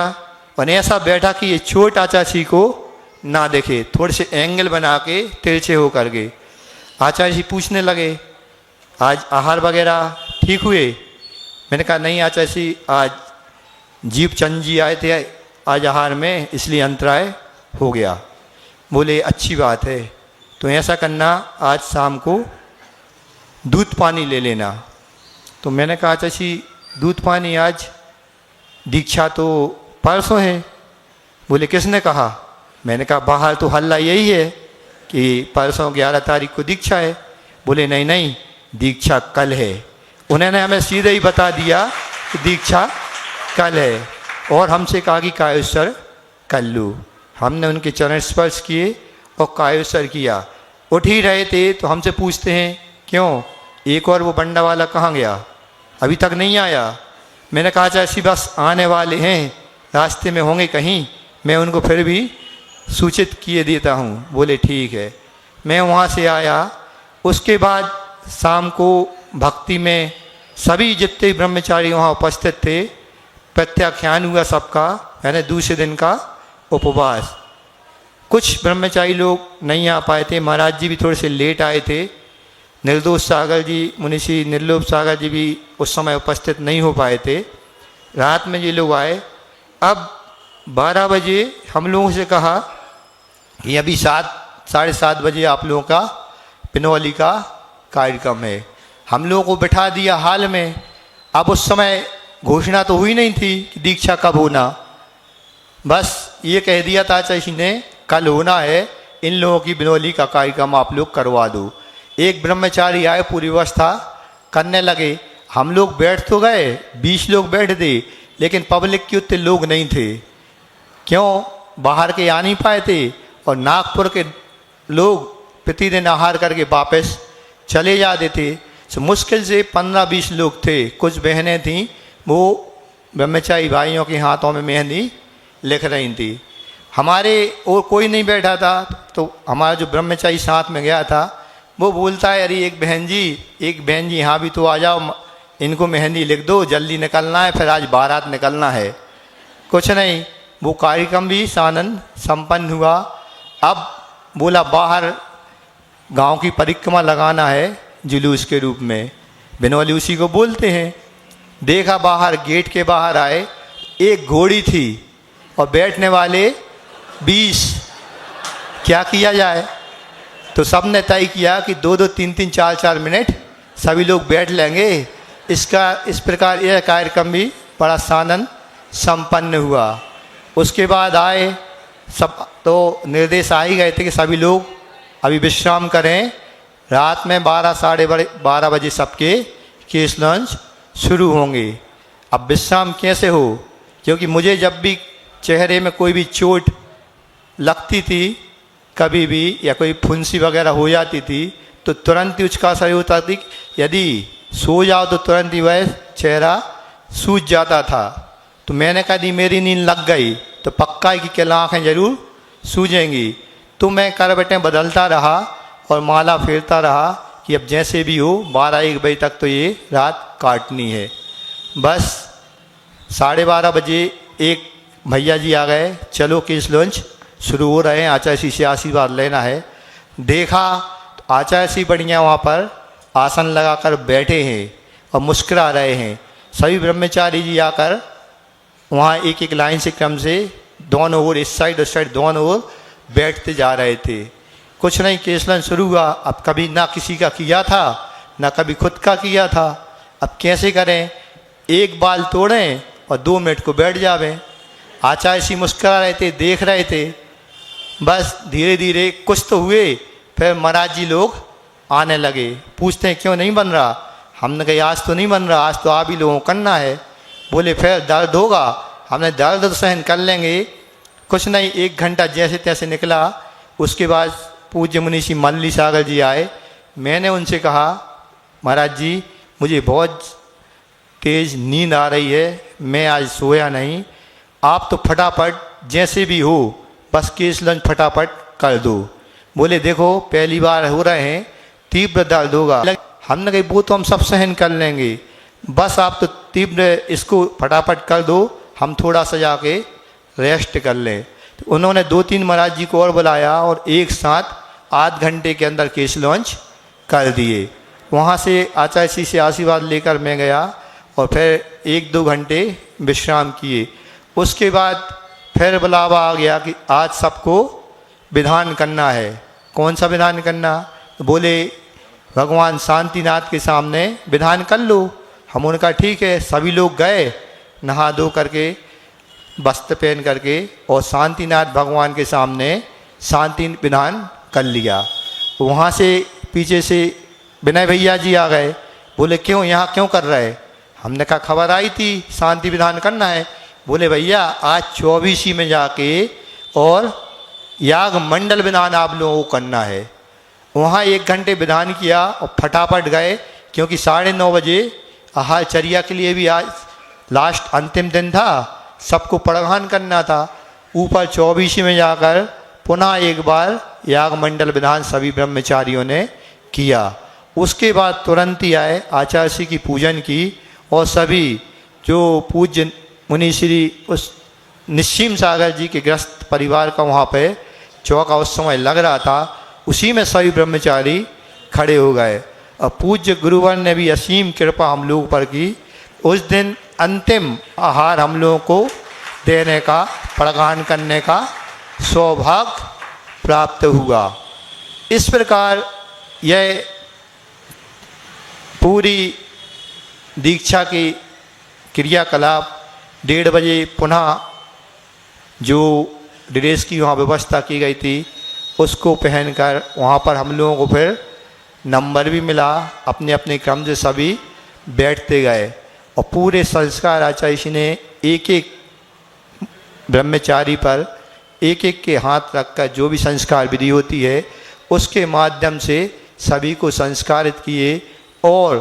और ऐसा बैठा कि ये चोट आचार्य श्री को ना देखे, थोड़े से एंगल बना के तिरछे हो कर गए। आचार्य जी पूछने लगे आज आहार वगैरह ठीक हुए? मैंने कहा नहीं आचार्य जी, आज जीव चंद जी आए थे आज आहार में, इसलिए अंतराय हो गया। बोले अच्छी बात है, तो ऐसा करना आज शाम को दूध पानी ले लेना। तो मैंने कहा आचार्य जी दूध पानी आज, दीक्षा तो परसों है। बोले किसने कहा? मैंने कहा बाहर तो हल्ला यही है कि परसों 11 तारीख को दीक्षा है। बोले नहीं नहीं, दीक्षा कल है। उन्होंने हमें सीधे ही बता दिया कि दीक्षा कल है और हमसे कहा कि कायेश्वर कर लो। हमने उनके चरण स्पर्श किए और कायेश्वर किया। उठ ही रहे थे तो हमसे पूछते हैं क्यों, एक और वो बंडा वाला कहाँ गया, अभी तक नहीं आया? मैंने कहा ऐसी बस आने वाले हैं, रास्ते में होंगे कहीं, मैं उनको फिर भी सूचित किए देता हूँ। बोले ठीक है। मैं वहाँ से आया। उसके बाद शाम को भक्ति में सभी जितने ब्रह्मचारी वहाँ उपस्थित थे, प्रत्याख्यान हुआ सबका, यानी दूसरे दिन का उपवास। कुछ ब्रह्मचारी लोग नहीं आ पाए थे, महाराज जी भी थोड़े से लेट आए थे। निर्दोष सागर जी, मुनिषी निर्लोभ सागर जी भी उस समय उपस्थित नहीं हो पाए थे। रात में ये लोग आए। अब 12 बजे हम लोगों से कहा कि अभी 7-7:30 बजे आप लोगों का पिनौली का कार्यक्रम है। हम लोगों को बिठा दिया हाल में। अब उस समय घोषणा तो हुई नहीं थी कि दीक्षा कब होना, बस ये कह दिया था चाची ने कल होना है, इन लोगों की बिनौली का कार्यक्रम आप लोग करवा दो। एक ब्रह्मचारी आए, पूरी व्यवस्था करने लगे। हम लोग बैठ तो गए, 20 लोग बैठ थे, लेकिन पब्लिक के उतने लोग नहीं थे। क्यों? बाहर के आ नहीं पाए थे और नागपुर के लोग प्रतिदिन आहार करके वापस चले जाते थे। तो मुश्किल से 15-20 लोग थे। कुछ बहनें थीं, वो ब्रह्मचारी भाइयों के हाथों में मेहंदी लिख रही थी। हमारे और कोई नहीं बैठा था, तो हमारा जो ब्रह्मचारी साथ में गया था वो बोलता है, अरे एक बहन जी यहाँ भी तो आ जाओ, इनको मेहंदी लिख दो, जल्दी निकलना है, फिर आज बारात निकलना है। कुछ नहीं, वो कार्यक्रम भी सानंद संपन्न हुआ। अब बोला बाहर गांव की परिक्रमा लगाना है जुलूस के रूप में, बिनौली उसी को बोलते हैं। देखा बाहर, गेट के बाहर आए, एक घोड़ी थी और बैठने वाले 20। क्या किया जाए? तो सबने तय किया कि 2-2, 3-3, 4-4 मिनट सभी लोग बैठ लेंगे। इस प्रकार यह कार्यक्रम भी बड़ा सानंद संपन्न हुआ। उसके बाद आए सब, तो निर्देश आ ही गए थे कि सभी लोग अभी विश्राम करें। रात में 12-12:30 बजे सबके केस लॉन्च शुरू होंगे। अब विश्राम कैसे हो? क्योंकि मुझे जब भी चेहरे में कोई भी चोट लगती थी कभी भी, या कोई फुंसी वगैरह हो जाती थी, तो तुरंत ही उसका असर होता थी। यदि सो जाओ तो तुरंत ही वह चेहरा सूज जाता था। तो मैंने कहा दी मेरी नींद लग गई तो पक्का है कि कल आँखें जरूर सूजेंगी। तो मैं करवटें बदलता रहा और माला फेरता रहा कि अब जैसे भी हो 12-1 बजे तक तो ये रात काटनी है। बस 12:30 बजे एक भैया जी आ गए, चलो केस लॉन्च शुरू हो रहे हैं, आचार्य जी से आशीर्वाद लेना है। देखा तो आचार्य जी बढ़िया वहाँ पर आसन लगाकर बैठे हैं और मुस्कुरा रहे हैं। सभी ब्रह्मचारी जी आकर वहाँ एक एक लाइन से क्रम से दोनों ओर, इस साइड उस साइड, दोनों ओर बैठते जा रहे थे। कुछ नहीं, केस लॉन्च शुरू हुआ। अब कभी ना किसी का किया था, ना कभी खुद का किया था। अब कैसे करें? एक बाल तोड़ें और 2 मिनट को बैठ जावें। आचार्य जी मुस्कुरा रहे थे, देख रहे थे। बस धीरे धीरे कुछ तो हुए, फिर महाराज जी लोग आने लगे। पूछते हैं क्यों नहीं बन रहा? हमने कहा आज तो नहीं बन रहा, आज तो आप ही लोगों को करना है। बोले फिर दर्द होगा? हमने दर्द तो सहन कर लेंगे। कुछ नहीं, 1 घंटा जैसे तैसे निकला। उसके बाद पूज्य मुनिषी मल्ली सागर जी आए। मैंने उनसे कहा महाराज जी मुझे बहुत तेज़ नींद आ रही है, मैं आज सोया नहीं, आप तो फटाफट जैसे भी हो बस केस लॉन्च फटाफट कर दो। बोले देखो पहली बार हो रहे हैं, तीव्र दर्द होगा। हमने कहा वो तो हम सब सहन कर लेंगे, बस आप तो तीव्र इसको फटाफट कर दो, हम थोड़ा सा जाके रेस्ट कर लें। तो उन्होंने 2-3 महाराज जी को और बुलाया और एक साथ आध घंटे के अंदर केस लॉन्च कर दिए। वहाँ से आचार्य जी से आशीर्वाद लेकर मैं गया और फिर 1-2 घंटे विश्राम किए। उसके बाद फिर बुलावा आ गया कि आज सबको विधान करना है। कौन सा विधान करना? बोले भगवान शांतिनाथ के सामने विधान कर लो। हम उनका ठीक है। सभी लोग गए नहा धो करके, वस्त्र पहन करके, और शांतिनाथ भगवान के सामने शांति विधान कर लिया। वहाँ से पीछे से विनय भैया जी आ गए। बोले क्यों, यहाँ क्यों कर रहे? हमने कहा खबर आई थी शांति विधान करना है। बोले भैया आज 24 में जाके और याग मंडल विधान आप लोगों को करना है। वहाँ 1 घंटे विधान किया और फटाफट गए, क्योंकि 9:30 बजे आहार चर्या के लिए भी आज लास्ट अंतिम दिन था, सबको प्रधान करना था। ऊपर 24 में जाकर पुनः एक बार याग मंडल विधान सभी ब्रह्मचारियों ने किया। उसके बाद तुरंत ही आए आचार्य श्री की पूजन की और सभी जो पूज्य मुनि श्री उस निश्चिम सागर जी के ग्रस्त परिवार का वहाँ पे चौका उस समय लग रहा था, उसी में सभी ब्रह्मचारी खड़े हो गए और पूज्य गुरुवर ने भी असीम कृपा हम लोगों पर की। उस दिन अंतिम आहार हम लोगों को देने का, प्रदान करने का सौभाग्य प्राप्त हुआ। इस प्रकार यह पूरी दीक्षा की क्रियाकलाप 1:30 बजे पुनः जो ड्रेस की वहाँ व्यवस्था की गई थी उसको पहनकर वहाँ पर हम लोगों को फिर नंबर भी मिला, अपने अपने क्रम से सभी बैठते गए और पूरे संस्कार आचार्य जी ने एक एक ब्रह्मचारी पर एक एक के हाथ रखकर जो भी संस्कार विधि होती है उसके माध्यम से सभी को संस्कारित किए और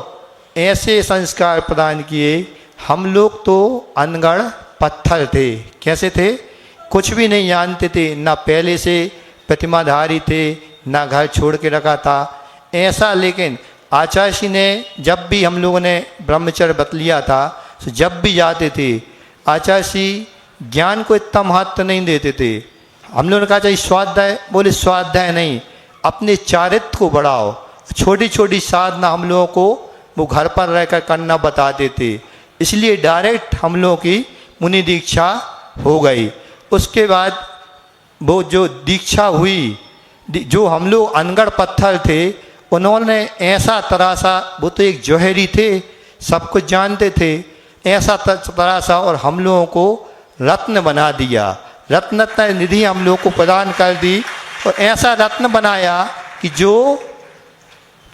ऐसे संस्कार प्रदान किए। हम लोग तो अनगढ़ पत्थर थे, कैसे थे, कुछ भी नहीं जानते थे, ना पहले से प्रतिमाधारी थे, ना घर छोड़ के रखा था ऐसा। लेकिन आचार्य जी ने जब भी हम लोगों ने ब्रह्मचर्य बत लिया था तो जब भी जाते थे आचार्य जी ज्ञान को इतना महत्व नहीं देते थे। हम लोगों ने कहा चाहिए स्वाध्याय, बोले स्वाध्याय नहीं, अपने चारित्र को बढ़ाओ। छोटी छोटी साधना हम लोगों को वो घर पर रहकर करना बताते थे, इसलिए डायरेक्ट हम लोगों की मुनि दीक्षा हो गई। उसके बाद वो जो दीक्षा हुई, जो हम लोग अनगढ़ पत्थर थे उन्होंने ऐसा तरासा, वो तो एक जौहरी थे, सब कुछ जानते थे, ऐसा तरासा और हम लोगों को रत्न बना दिया। रत्न निधि हम लोग को प्रदान कर दी और ऐसा रत्न बनाया कि जो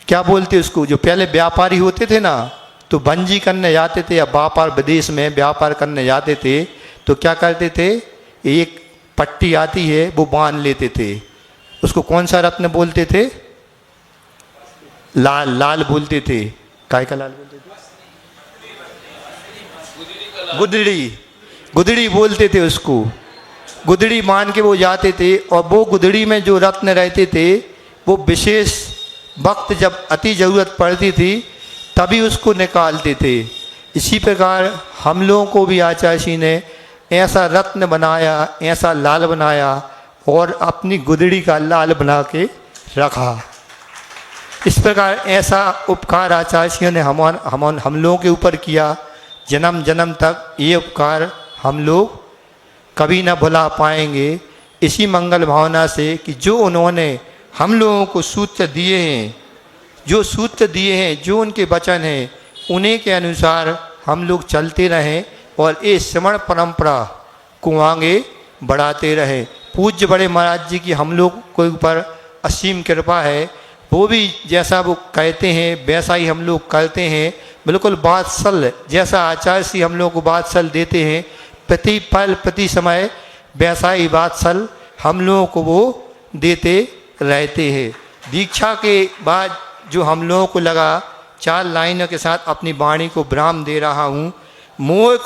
क्या बोलते उसको, जो पहले व्यापारी होते थे ना तो बंजी करने जाते थे या व्यापार विदेश में व्यापार करने जाते थे तो क्या करते थे, एक पट्टी आती है वो बांध लेते थे, उसको कौन सा रत्न बोलते थे, लाल, लाल बोलते थे। काय का लाल बोलते थे, गुदड़ी, गुदड़ी बोलते थे उसको। गुदड़ी मान के वो जाते थे और वो गुदड़ी में जो रत्न रहते थे वो विशेष वक्त जब अति ज़रूरत पड़ती थी तभी उसको निकालते थे। इसी प्रकार हम लोगों को भी आचार्य जी ने ऐसा रत्न बनाया, ऐसा लाल बनाया और अपनी गुदड़ी का लाल बना के रखा। इस प्रकार ऐसा उपकार आचार्य जी ने हम लोगों के ऊपर किया। जन्म जन्म तक ये उपकार हम लोग कभी ना भुला पाएंगे। इसी मंगल भावना से कि जो उन्होंने हम लोगों को सूत्र दिए हैं, जो सूत्र दिए हैं, जो उनके वचन हैं, उन्हीं के अनुसार हम लोग चलते रहें और इस श्रवण परंपरा को आगे बढ़ाते रहें। पूज्य बड़े महाराज जी की हम लोग के ऊपर असीम कृपा है, वो भी जैसा वो कहते हैं वैसा ही हम लोग करते हैं। बिल्कुल बात्सल जैसा आचार्य श्री हम लोग को बात्सल देते हैं, प्रति पल प्रति समय वैसा ही बात्सल हम लोगों को वो देते रहते हैं। दीक्षा के बाद जो हम लोगों को लगा, 4 लाइनों के साथ अपनी वाणी को विराम दे रहा हूँ। मोह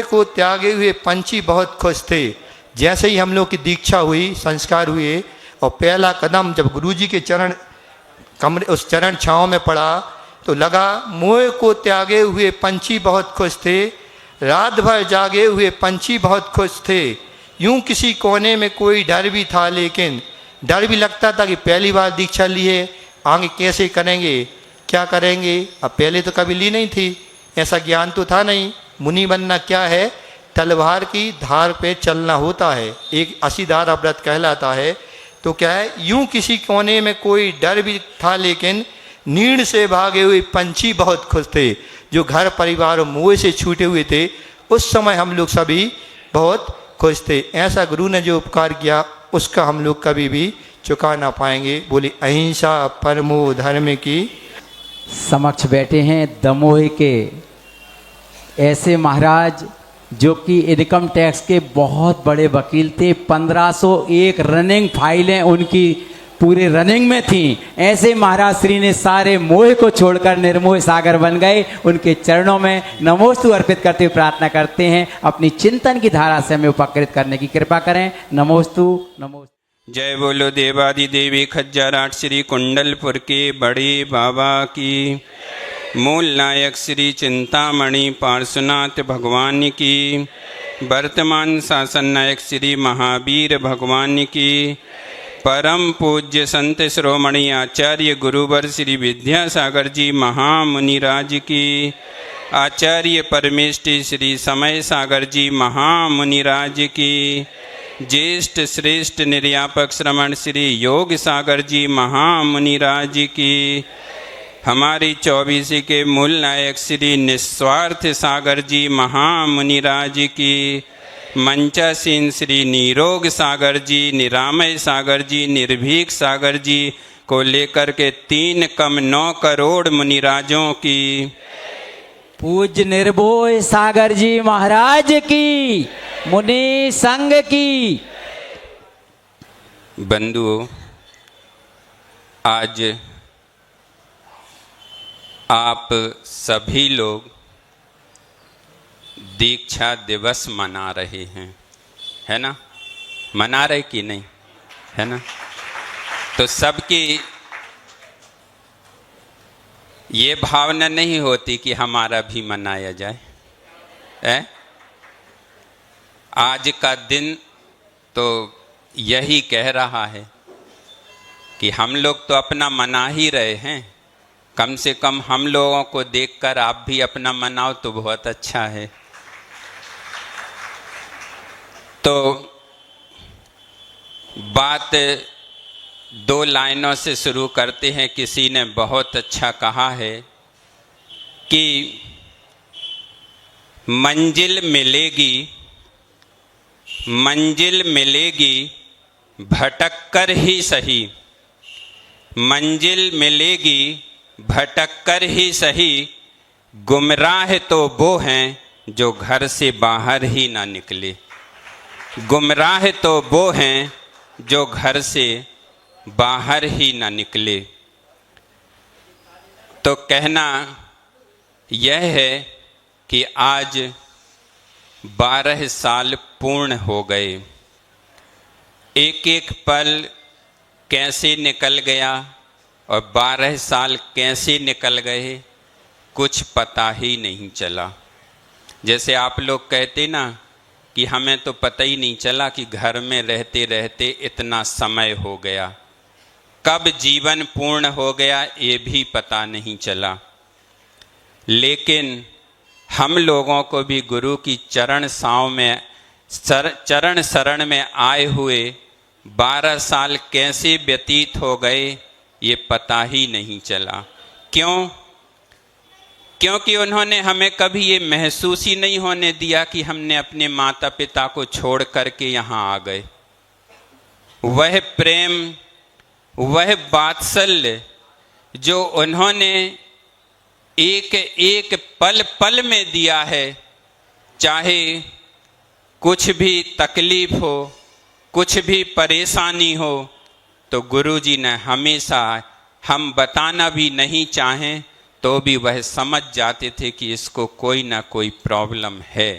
को त्यागे हुए पंछी बहुत खुश थे। जैसे ही हम लोग की दीक्षा हुई, संस्कार हुए और पहला कदम जब गुरुजी के चरण कमरे उस चरण छाँव में पड़ा तो लगा मोह को त्यागे हुए पंछी बहुत खुश थे, रात भर जागे हुए पंछी बहुत खुश थे। यूं किसी कोने में कोई डर भी था, लेकिन डर भी लगता था कि पहली बार दीक्षा लिए, आगे कैसे करेंगे, क्या करेंगे। अब पहले तो कभी ली नहीं थी, ऐसा ज्ञान तो था नहीं। मुनि बनना क्या है, तलवार की धार पे चलना होता है, एक असीधारा व्रत कहलाता है। तो क्या है, यूं किसी कोने में कोई डर भी था, लेकिन नीड़ से भागे हुए पंछी बहुत खुश थे। जो घर परिवार और मोह से छूटे हुए थे, उस समय हम लोग सभी बहुत खुश थे। ऐसा गुरु ने जो उपकार किया उसका हम लोग कभी भी चुका ना पाएंगे। बोली अहिंसा परमो धर्म की। समक्ष बैठे हैं दमोह के ऐसे महाराज जो कि इनकम टैक्स के बहुत बड़े वकील थे। 1501 रनिंग फाइलें उनकी पूरे रनिंग में थी। ऐसे महाराज श्री ने सारे मोह को छोड़कर निर्मोह सागर बन गए। उनके चरणों में नमोस्तु अर्पित करते हुए प्रार्थना करते हैं, अपनी चिंतन की धारा से हमें उपकृत करने की कृपा करें। नमोस्तु नमोस्तु। जय बोलो देवादिदेवी खज्जराट श्री कुंडलपुर के बड़े बाबा की। मूल नायक श्री चिंतामणि पार्श्वनाथ भगवान की। वर्तमान शासन नायक श्री महावीर भगवान की। परम पूज्य संत श्रोमणी आचार्य गुरुवर श्री विद्यासागर जी महामुनिराज की। आचार्य परमेष्टि श्री समय सागर जी महामुनिराज की। ज्येष्ठ श्रेष्ठ निर्यापक श्रमण श्री योग सागर जी महामुनिराज की। हमारी 24 के मूल नायक श्री निस्वार्थ सागर जी महामुनिराज की। मंचासीन श्री निरोग सागर जी, निरामय सागर जी, निर्भीक सागर जी को लेकर के 3 कम 9 करोड़ मुनिराजों की। पूज्य निर्भय सागर जी महाराज की, मुनि संघ की। बंधुओं, आज आप सभी लोग दीक्षा दिवस मना रहे हैं, है ना? मना रहे कि नहीं, है ना? तो सबकी ये भावना नहीं होती कि हमारा भी मनाया जाए। आज का दिन तो यही कह रहा है कि हम लोग तो अपना मना ही रहे हैं। कम से कम हम लोगों को देखकर आप भी अपना मनाओ तो बहुत अच्छा है। तो बात 2 लाइनों से शुरू करते हैं। किसी ने बहुत अच्छा कहा है कि मंजिल मिलेगी भटक कर ही सही। मंजिल मिलेगी भटक कर ही सही। गुमराह तो वो हैं जो घर से बाहर ही ना निकले। गुमराह तो वो हैं जो घर से बाहर ही ना निकले। तो कहना यह है कि आज 12 साल पूर्ण हो गए। एक एक पल कैसे निकल गया और 12 साल कैसे निकल गए कुछ पता ही नहीं चला। जैसे आप लोग कहते ना कि हमें तो पता ही नहीं चला कि घर में रहते रहते इतना समय हो गया। कब जीवन पूर्ण हो गया ये भी पता नहीं चला। लेकिन हम लोगों को भी गुरु की चरण शरण में आए हुए 12 साल कैसे व्यतीत हो गए ये पता ही नहीं चला। क्यों? क्योंकि उन्होंने हमें कभी ये महसूस ही नहीं होने दिया कि हमने अपने माता पिता को छोड़ करके यहाँ आ गए। वह प्रेम, वह वात्सल्य जो उन्होंने एक एक पल पल में दिया है, चाहे कुछ भी तकलीफ हो, कुछ भी परेशानी हो, तो गुरुजी ने हमेशा, हम बताना भी नहीं चाहें तो भी वह समझ जाते थे कि इसको कोई ना कोई प्रॉब्लम है,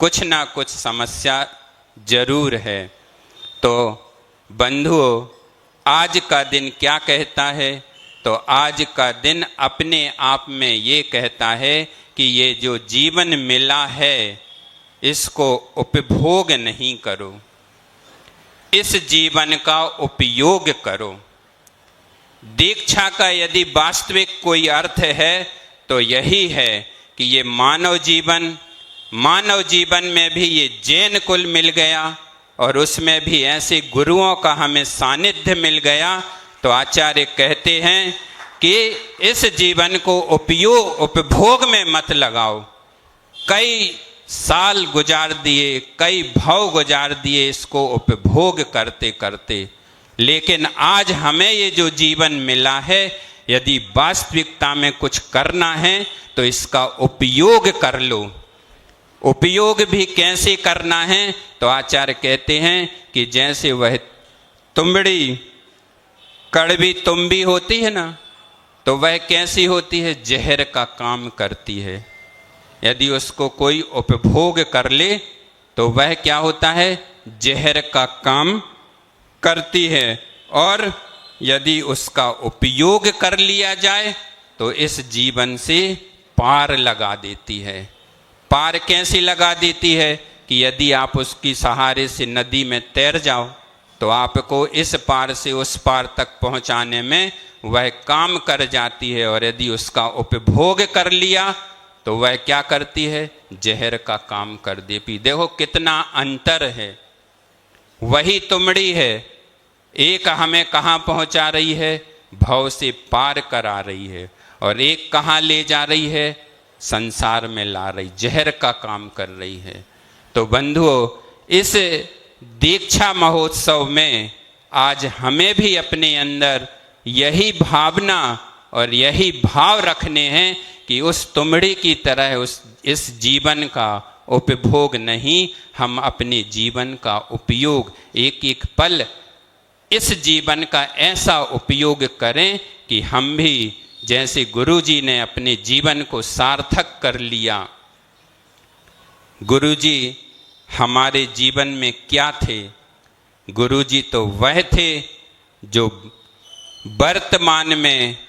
कुछ ना कुछ समस्या जरूर है। तो बंधुओं, आज का दिन क्या कहता है? तो आज का दिन अपने आप में ये कहता है कि ये जो जीवन मिला है इसको उपभोग नहीं करो, इस जीवन का उपयोग करो। दीक्षा का यदि वास्तविक कोई अर्थ है तो यही है कि ये मानव जीवन में भी ये जैन कुल मिल गया और उसमें भी ऐसे गुरुओं का हमें सानिध्य मिल गया। तो आचार्य कहते हैं कि इस जीवन को उपभोग में मत लगाओ। कई साल गुजार दिए, कई भाव गुजार दिए इसको उपभोग करते करते, लेकिन आज हमें ये जो जीवन मिला है, यदि वास्तविकता में कुछ करना है तो इसका उपयोग कर लो। उपयोग भी कैसे करना है? तो आचार्य कहते हैं कि जैसे वह तुंबड़ी, कड़वी तुम्बी होती है ना, तो वह कैसी होती है? जहर का काम करती है। यदि उसको कोई उपभोग कर ले तो वह क्या होता है? जहर का काम करती है और यदि उसका उपयोग कर लिया जाए तो इस जीवन से पार लगा देती है। पार कैसे लगा देती है कि यदि आप उसकी सहारे से नदी में तैर जाओ तो आपको इस पार से उस पार तक पहुंचाने में वह काम कर जाती है, और यदि उसका उपभोग कर लिया तो वह क्या करती है, जहर का काम कर देती। देखो कितना अंतर है। वही तुमड़ी है, एक हमें कहाँ पहुंचा रही है, भव से पार करा रही है, और एक कहाँ ले जा रही है, संसार में ला रही, जहर का काम कर रही है। तो बंधुओं, इस दीक्षा महोत्सव में आज हमें भी अपने अंदर यही भावना और यही भाव रखने हैं कि उस तुमड़ी की तरह इस जीवन का उपभोग नहीं, हम अपने जीवन का उपयोग, एक एक पल इस जीवन का ऐसा उपयोग करें कि हम भी जैसे गुरु जी ने अपने जीवन को सार्थक कर लिया। गुरु जी हमारे जीवन में क्या थे? गुरु जी तो वह थे जो वर्तमान में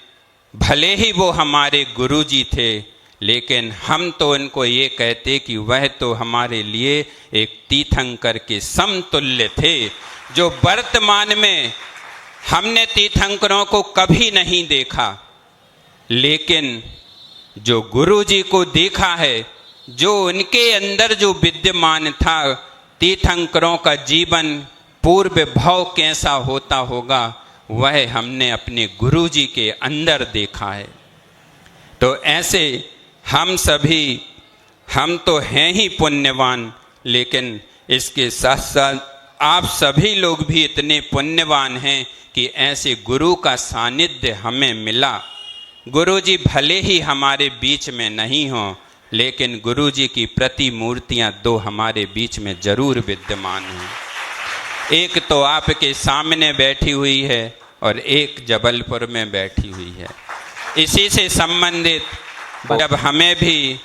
भले ही वो हमारे गुरु जी थे, लेकिन हम तो उनको ये कहते कि वह तो हमारे लिए एक तीर्थंकर के समतुल्य थे, जो वर्तमान में हमने तीर्थंकरों को कभी नहीं देखा, लेकिन जो गुरु जी को देखा है, जो उनके अंदर जो विद्यमान था, तीर्थंकरों का जीवन पूर्व भाव कैसा होता होगा, वह हमने अपने गुरु जी के अंदर देखा है। तो ऐसे हम सभी, हम तो हैं ही पुण्यवान, लेकिन इसके साथ साथ आप सभी लोग भी इतने पुण्यवान हैं कि ऐसे गुरु का सानिध्य हमें मिला। गुरु जी भले ही हमारे बीच में नहीं हों, लेकिन गुरु जी की प्रतिमूर्तियां दो हमारे बीच में जरूर विद्यमान हैं। एक तो आपके सामने बैठी हुई है और एक जबलपुर में बैठी हुई है। इसी से संबंधित जब हमें भी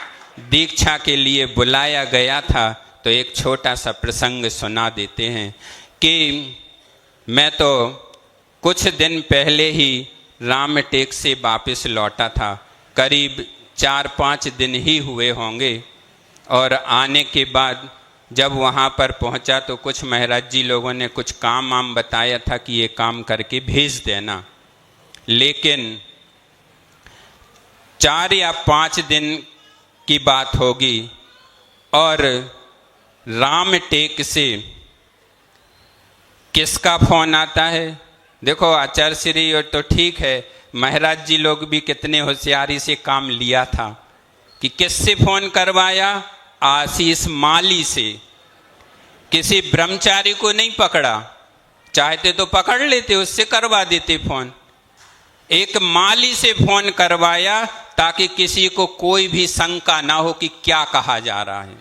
दीक्षा के लिए बुलाया गया था तो एक छोटा सा प्रसंग सुना देते हैं कि मैं तो कुछ दिन पहले ही रामटेक से वापस लौटा था, करीब 4-5 दिन ही हुए होंगे, और आने के बाद जब वहाँ पर पहुँचा तो कुछ महाराज जी लोगों ने कुछ काम वाम बताया था कि ये काम करके भेज देना, लेकिन 4 या 5 दिन की बात होगी और रामटेक से किसका फोन आता है? देखो आचार्य श्री और तो ठीक है, महाराज जी लोग भी कितने होशियारी से काम लिया था कि किससे फोन करवाया? आशीष माली से। किसी ब्रह्मचारी को नहीं पकड़ा, चाहते तो पकड़ लेते, उससे करवा देते फोन। एक माली से फोन करवाया ताकि किसी को कोई भी शंका ना हो कि क्या कहा जा रहा है।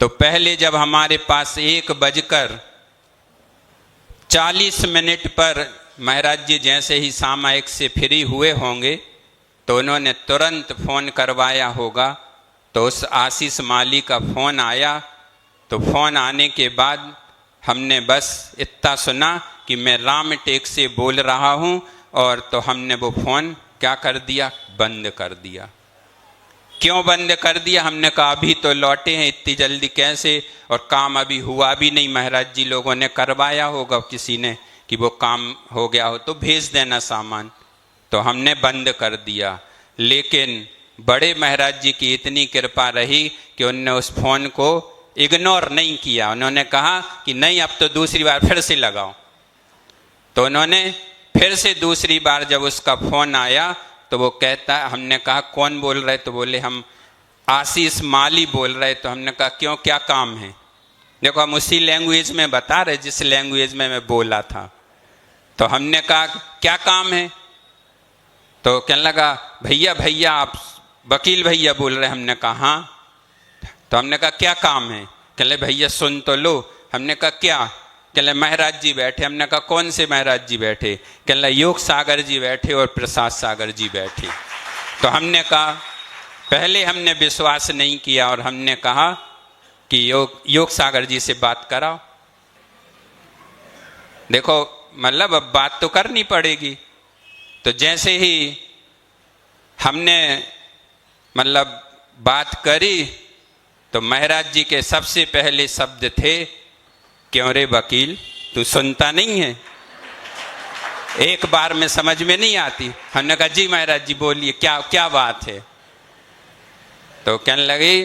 तो पहले जब हमारे पास 1:40 पर महाराज जी जैसे ही सामायिक से फ्री हुए होंगे तो उन्होंने तुरंत फोन करवाया होगा। तो उस आशीष माली का फोन आया, तो फोन आने के बाद हमने बस इतना सुना कि मैं रामटेक से बोल रहा हूँ, और तो हमने वो फोन क्या कर दिया? बंद कर दिया। क्यों बंद कर दिया? हमने कहा अभी तो लौटे हैं, इतनी जल्दी कैसे, और काम अभी हुआ भी नहीं। महाराज जी लोगों ने करवाया होगा किसी ने कि वो काम हो गया हो तो भेज देना सामान, तो हमने बंद कर दिया। लेकिन बड़े महाराज जी की इतनी कृपा रही कि उन्होंने उस फोन को इग्नोर नहीं किया। उन्होंने कहा कि नहीं, अब तो दूसरी बार फिर से लगाओ। तो उन्होंने फिर से दूसरी बार जब उसका फोन आया तो वो कहता, हमने कहा कौन बोल रहे? तो बोले हम आशीष माली बोल रहे। तो हमने कहा क्यों, क्या काम है? देखो हम उसी लैंग्वेज में बता रहे जिस लैंग्वेज में मैं बोला था। तो हमने कहा क्या काम है? तो कहने लगा भैया आप वकील भैया बोल रहे। हमने कहा हाँ। तो हमने कहा क्या काम है? कहले भैया सुन तो लो। हमने कहा क्या? कहले महाराज जी बैठे। हमने कहा कौन से महाराज जी बैठे? कहले योग सागर जी बैठे और प्रसाद सागर जी बैठे। तो हमने कहा, पहले हमने विश्वास नहीं किया और हमने कहा कि योग सागर जी से बात कराओ। देखो मतलब अब बात तो करनी पड़ेगी। तो जैसे ही हमने मतलब बात करी तो महाराज जी के सबसे पहले शब्द थे, क्यों रे वकील तू सुनता नहीं है? एक बार में समझ में नहीं आती। हमने कहा जी महाराज जी बोलिए, क्या क्या बात है? तो कहने लगे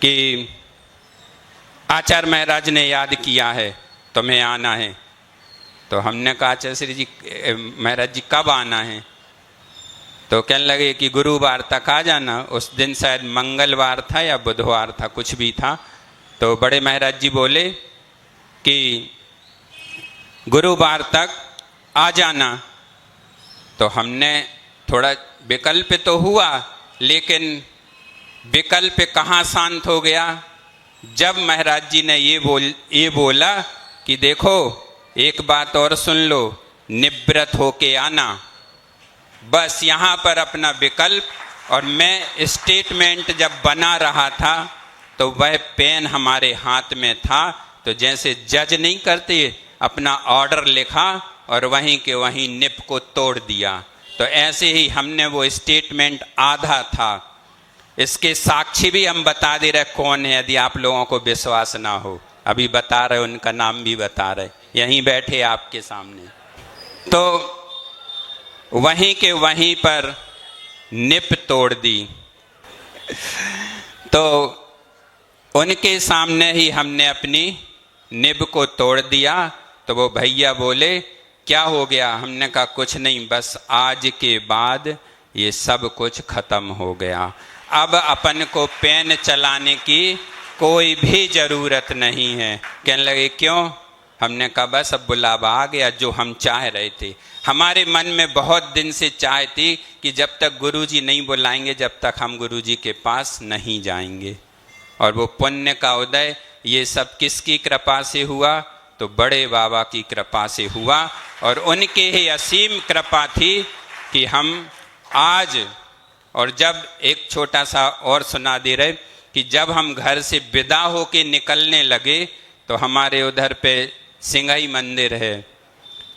कि आचार्य महाराज ने याद किया है तुम्हें आना है। तो हमने कहा आचार्य श्री जी महाराज जी कब आना है? तो कहने लगे कि गुरुवार तक आ जाना। उस दिन शायद मंगलवार था या बुधवार था, कुछ भी था। तो बड़े महाराज जी बोले कि गुरुवार तक आ जाना। तो हमने थोड़ा विकल्प तो हुआ, लेकिन विकल्प कहाँ शांत हो गया जब महाराज जी ने ये बोला कि देखो एक बात और सुन लो, निवृत्त होके आना। बस यहाँ पर अपना विकल्प, और मैं स्टेटमेंट जब बना रहा था तो वह पेन हमारे हाथ में था। तो जैसे जज नहीं करते, अपना ऑर्डर लिखा और वहीं के वहीं निप को तोड़ दिया। तो ऐसे ही हमने वो स्टेटमेंट आधा था, इसके साक्षी भी हम बता दे रहे कौन है, यदि आप लोगों को विश्वास ना हो। अभी बता रहे, उनका नाम भी बता रहे, यहीं बैठे आपके सामने। तो वहीं के वहीं पर निप तोड़ दी। तो उनके सामने ही हमने अपनी निब को तोड़ दिया। तो वो भैया बोले क्या हो गया? हमने कहा कुछ नहीं, बस आज के बाद ये सब कुछ खत्म हो गया। अब अपन को पेन चलाने की कोई भी जरूरत नहीं है। कहने लगे क्यों? हमने कहा बस अब बुलावा आ गया, जो हम चाह रहे थे। हमारे मन में बहुत दिन से चाह थी कि जब तक गुरुजी नहीं बुलाएंगे, जब तक हम गुरुजी के पास नहीं जाएंगे। और वो पुण्य का उदय ये सब किसकी कृपा से हुआ? तो बड़े बाबा की कृपा से हुआ। और उनके ही असीम कृपा थी कि हम आज, और जब एक छोटा सा और सुना दे रहे कि जब हम घर से विदा होके निकलने लगे तो हमारे उधर पे सिंघई मंदिर है।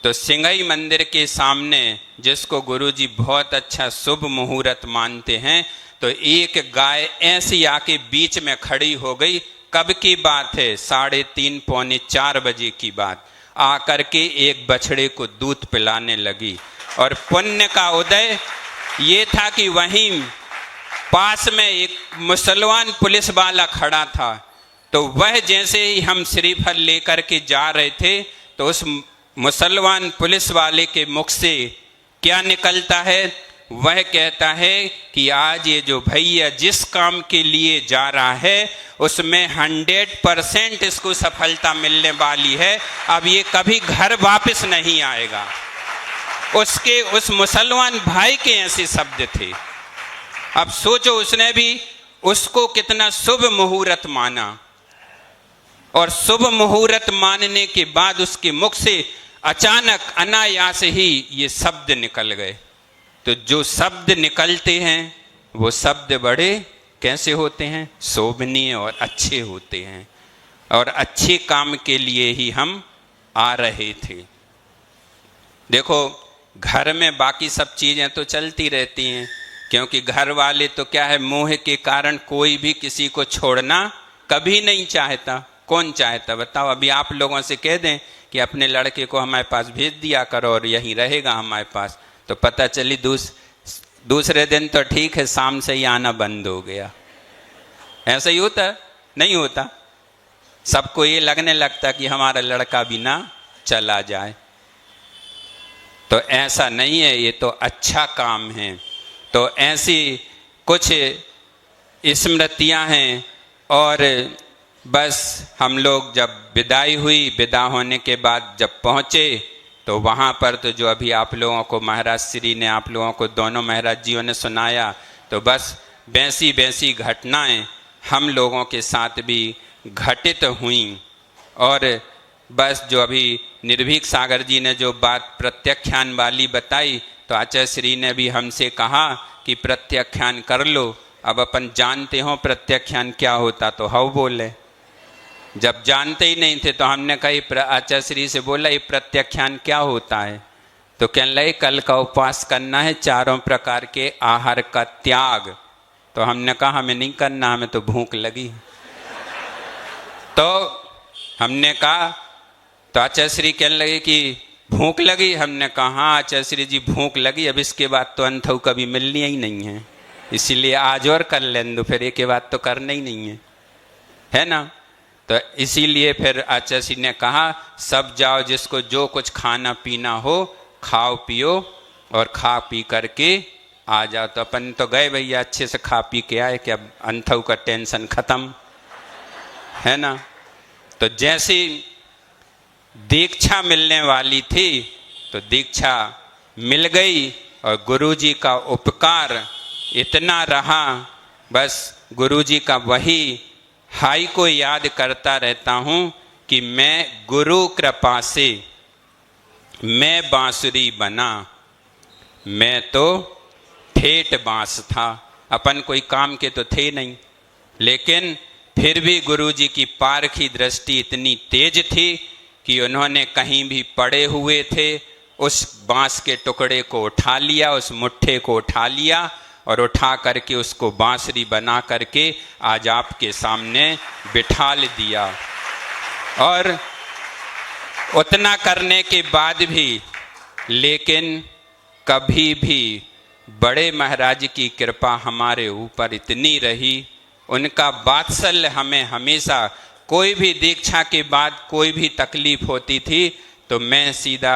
तो सिंघई मंदिर के सामने, जिसको गुरुजी बहुत अच्छा शुभ मुहूर्त मानते हैं, तो एक गाय ऐसी आके बीच में खड़ी हो गई। कब की बात है? 3:30 पौने 4 बजे की बात। आकर के एक बछड़े को दूध पिलाने लगी। और पुण्य का उदय ये था कि वहीं पास में एक मुसलमान पुलिस वाला खड़ा था। तो वह जैसे ही हम श्रीफल लेकर के जा रहे थे तो उस मुसलमान पुलिस वाले के मुख से क्या निकलता है? वह कहता है कि आज ये जो भैया जिस काम के लिए जा रहा है उसमें 100% इसको सफलता मिलने वाली है। अब ये कभी घर वापस नहीं आएगा। उसके उस मुसलमान भाई के ऐसे शब्द थे। अब सोचो, उसने भी उसको कितना शुभ मुहूर्त माना। और शुभ मुहूर्त मानने के बाद उसके मुख से अचानक अनायास ही ये शब्द निकल गए। तो जो शब्द निकलते हैं वो शब्द बड़े कैसे होते हैं? शोभनीय और अच्छे होते हैं। और अच्छे काम के लिए ही हम आ रहे थे। देखो, घर में बाकी सब चीज़ें तो चलती रहती हैं, क्योंकि घर वाले तो क्या है, मोह के कारण कोई भी किसी को छोड़ना कभी नहीं चाहता। कौन चाहता बताओ? अभी आप लोगों से कह दें कि अपने लड़के को हमारे पास भेज दिया करो और यहीं रहेगा हमारे पास, तो पता चली दूसरे दिन तो ठीक है, शाम से ही आना बंद हो गया। ऐसा ही होता? नहीं होता। सबको ये लगने लगता कि हमारा लड़का भी ना चला जाए। तो ऐसा नहीं है, ये तो अच्छा काम है। तो ऐसी कुछ स्मृतियां हैं। और बस हम लोग जब विदाई हुई, विदा होने के बाद जब पहुँचे तो वहाँ पर तो जो अभी आप लोगों को महाराज श्री ने, आप लोगों को दोनों महाराज जियों ने सुनाया, तो बस वैसी वैसी घटनाएं हम लोगों के साथ भी घटित हुई। और बस जो अभी निर्भीक सागर जी ने जो बात प्रत्याख्यान वाली बताई, तो आचार्य श्री ने भी हमसे कहा कि प्रत्याख्यान कर लो। अब अपन जानते हो प्रत्याख्यान क्या होता, तो हाउ बोले। जब जानते ही नहीं थे तो हमने कहा आचार्य श्री से बोला ये प्रत्याख्यान क्या होता है? तो कहने लगे कल का उपवास करना है, 4 प्रकार के आहार का त्याग। तो हमने कहा हमें नहीं करना, हमें तो भूख लगी। तो हमने कहा, तो आचार्य श्री कहने लगे कि भूख लगी? हमने कहा हाँ आचार्य श्री जी भूख लगी, अब इसके बाद तो अंथऊ कभी मिलनी ही नहीं है, इसीलिए आज और कर लें दो, फिर एक के बाद तो करना ही नहीं है ना। तो इसीलिए फिर आचार्य श्री ने कहा सब जाओ, जिसको जो कुछ खाना पीना हो खाओ पियो और खा पी करके आ जाओ। तो अपन तो गए भैया, अच्छे से खा पी के आए कि अब अंथऊ का टेंशन खत्म है ना। तो जैसी दीक्षा मिलने वाली थी तो दीक्षा मिल गई और गुरुजी का उपकार इतना रहा, बस गुरुजी का वही हाई को याद करता रहता हूँ कि मैं गुरु कृपा से मैं बांसुरी बना, मैं तो ठेठ बांस था। अपन कोई काम के तो थे नहीं, लेकिन फिर भी गुरुजी की पारखी दृष्टि इतनी तेज थी कि उन्होंने कहीं भी पड़े हुए थे उस बांस के टुकड़े को उठा लिया, उस मुट्ठे को उठा लिया और उठा करके उसको बांसुरी बना करके आज आपके सामने बिठाल दिया। और उतना करने के बाद भी लेकिन कभी भी बड़े महाराज की कृपा हमारे ऊपर इतनी रही, उनका वात्सल्य हमें हमेशा, कोई भी दीक्षा के बाद कोई भी तकलीफ होती थी तो मैं सीधा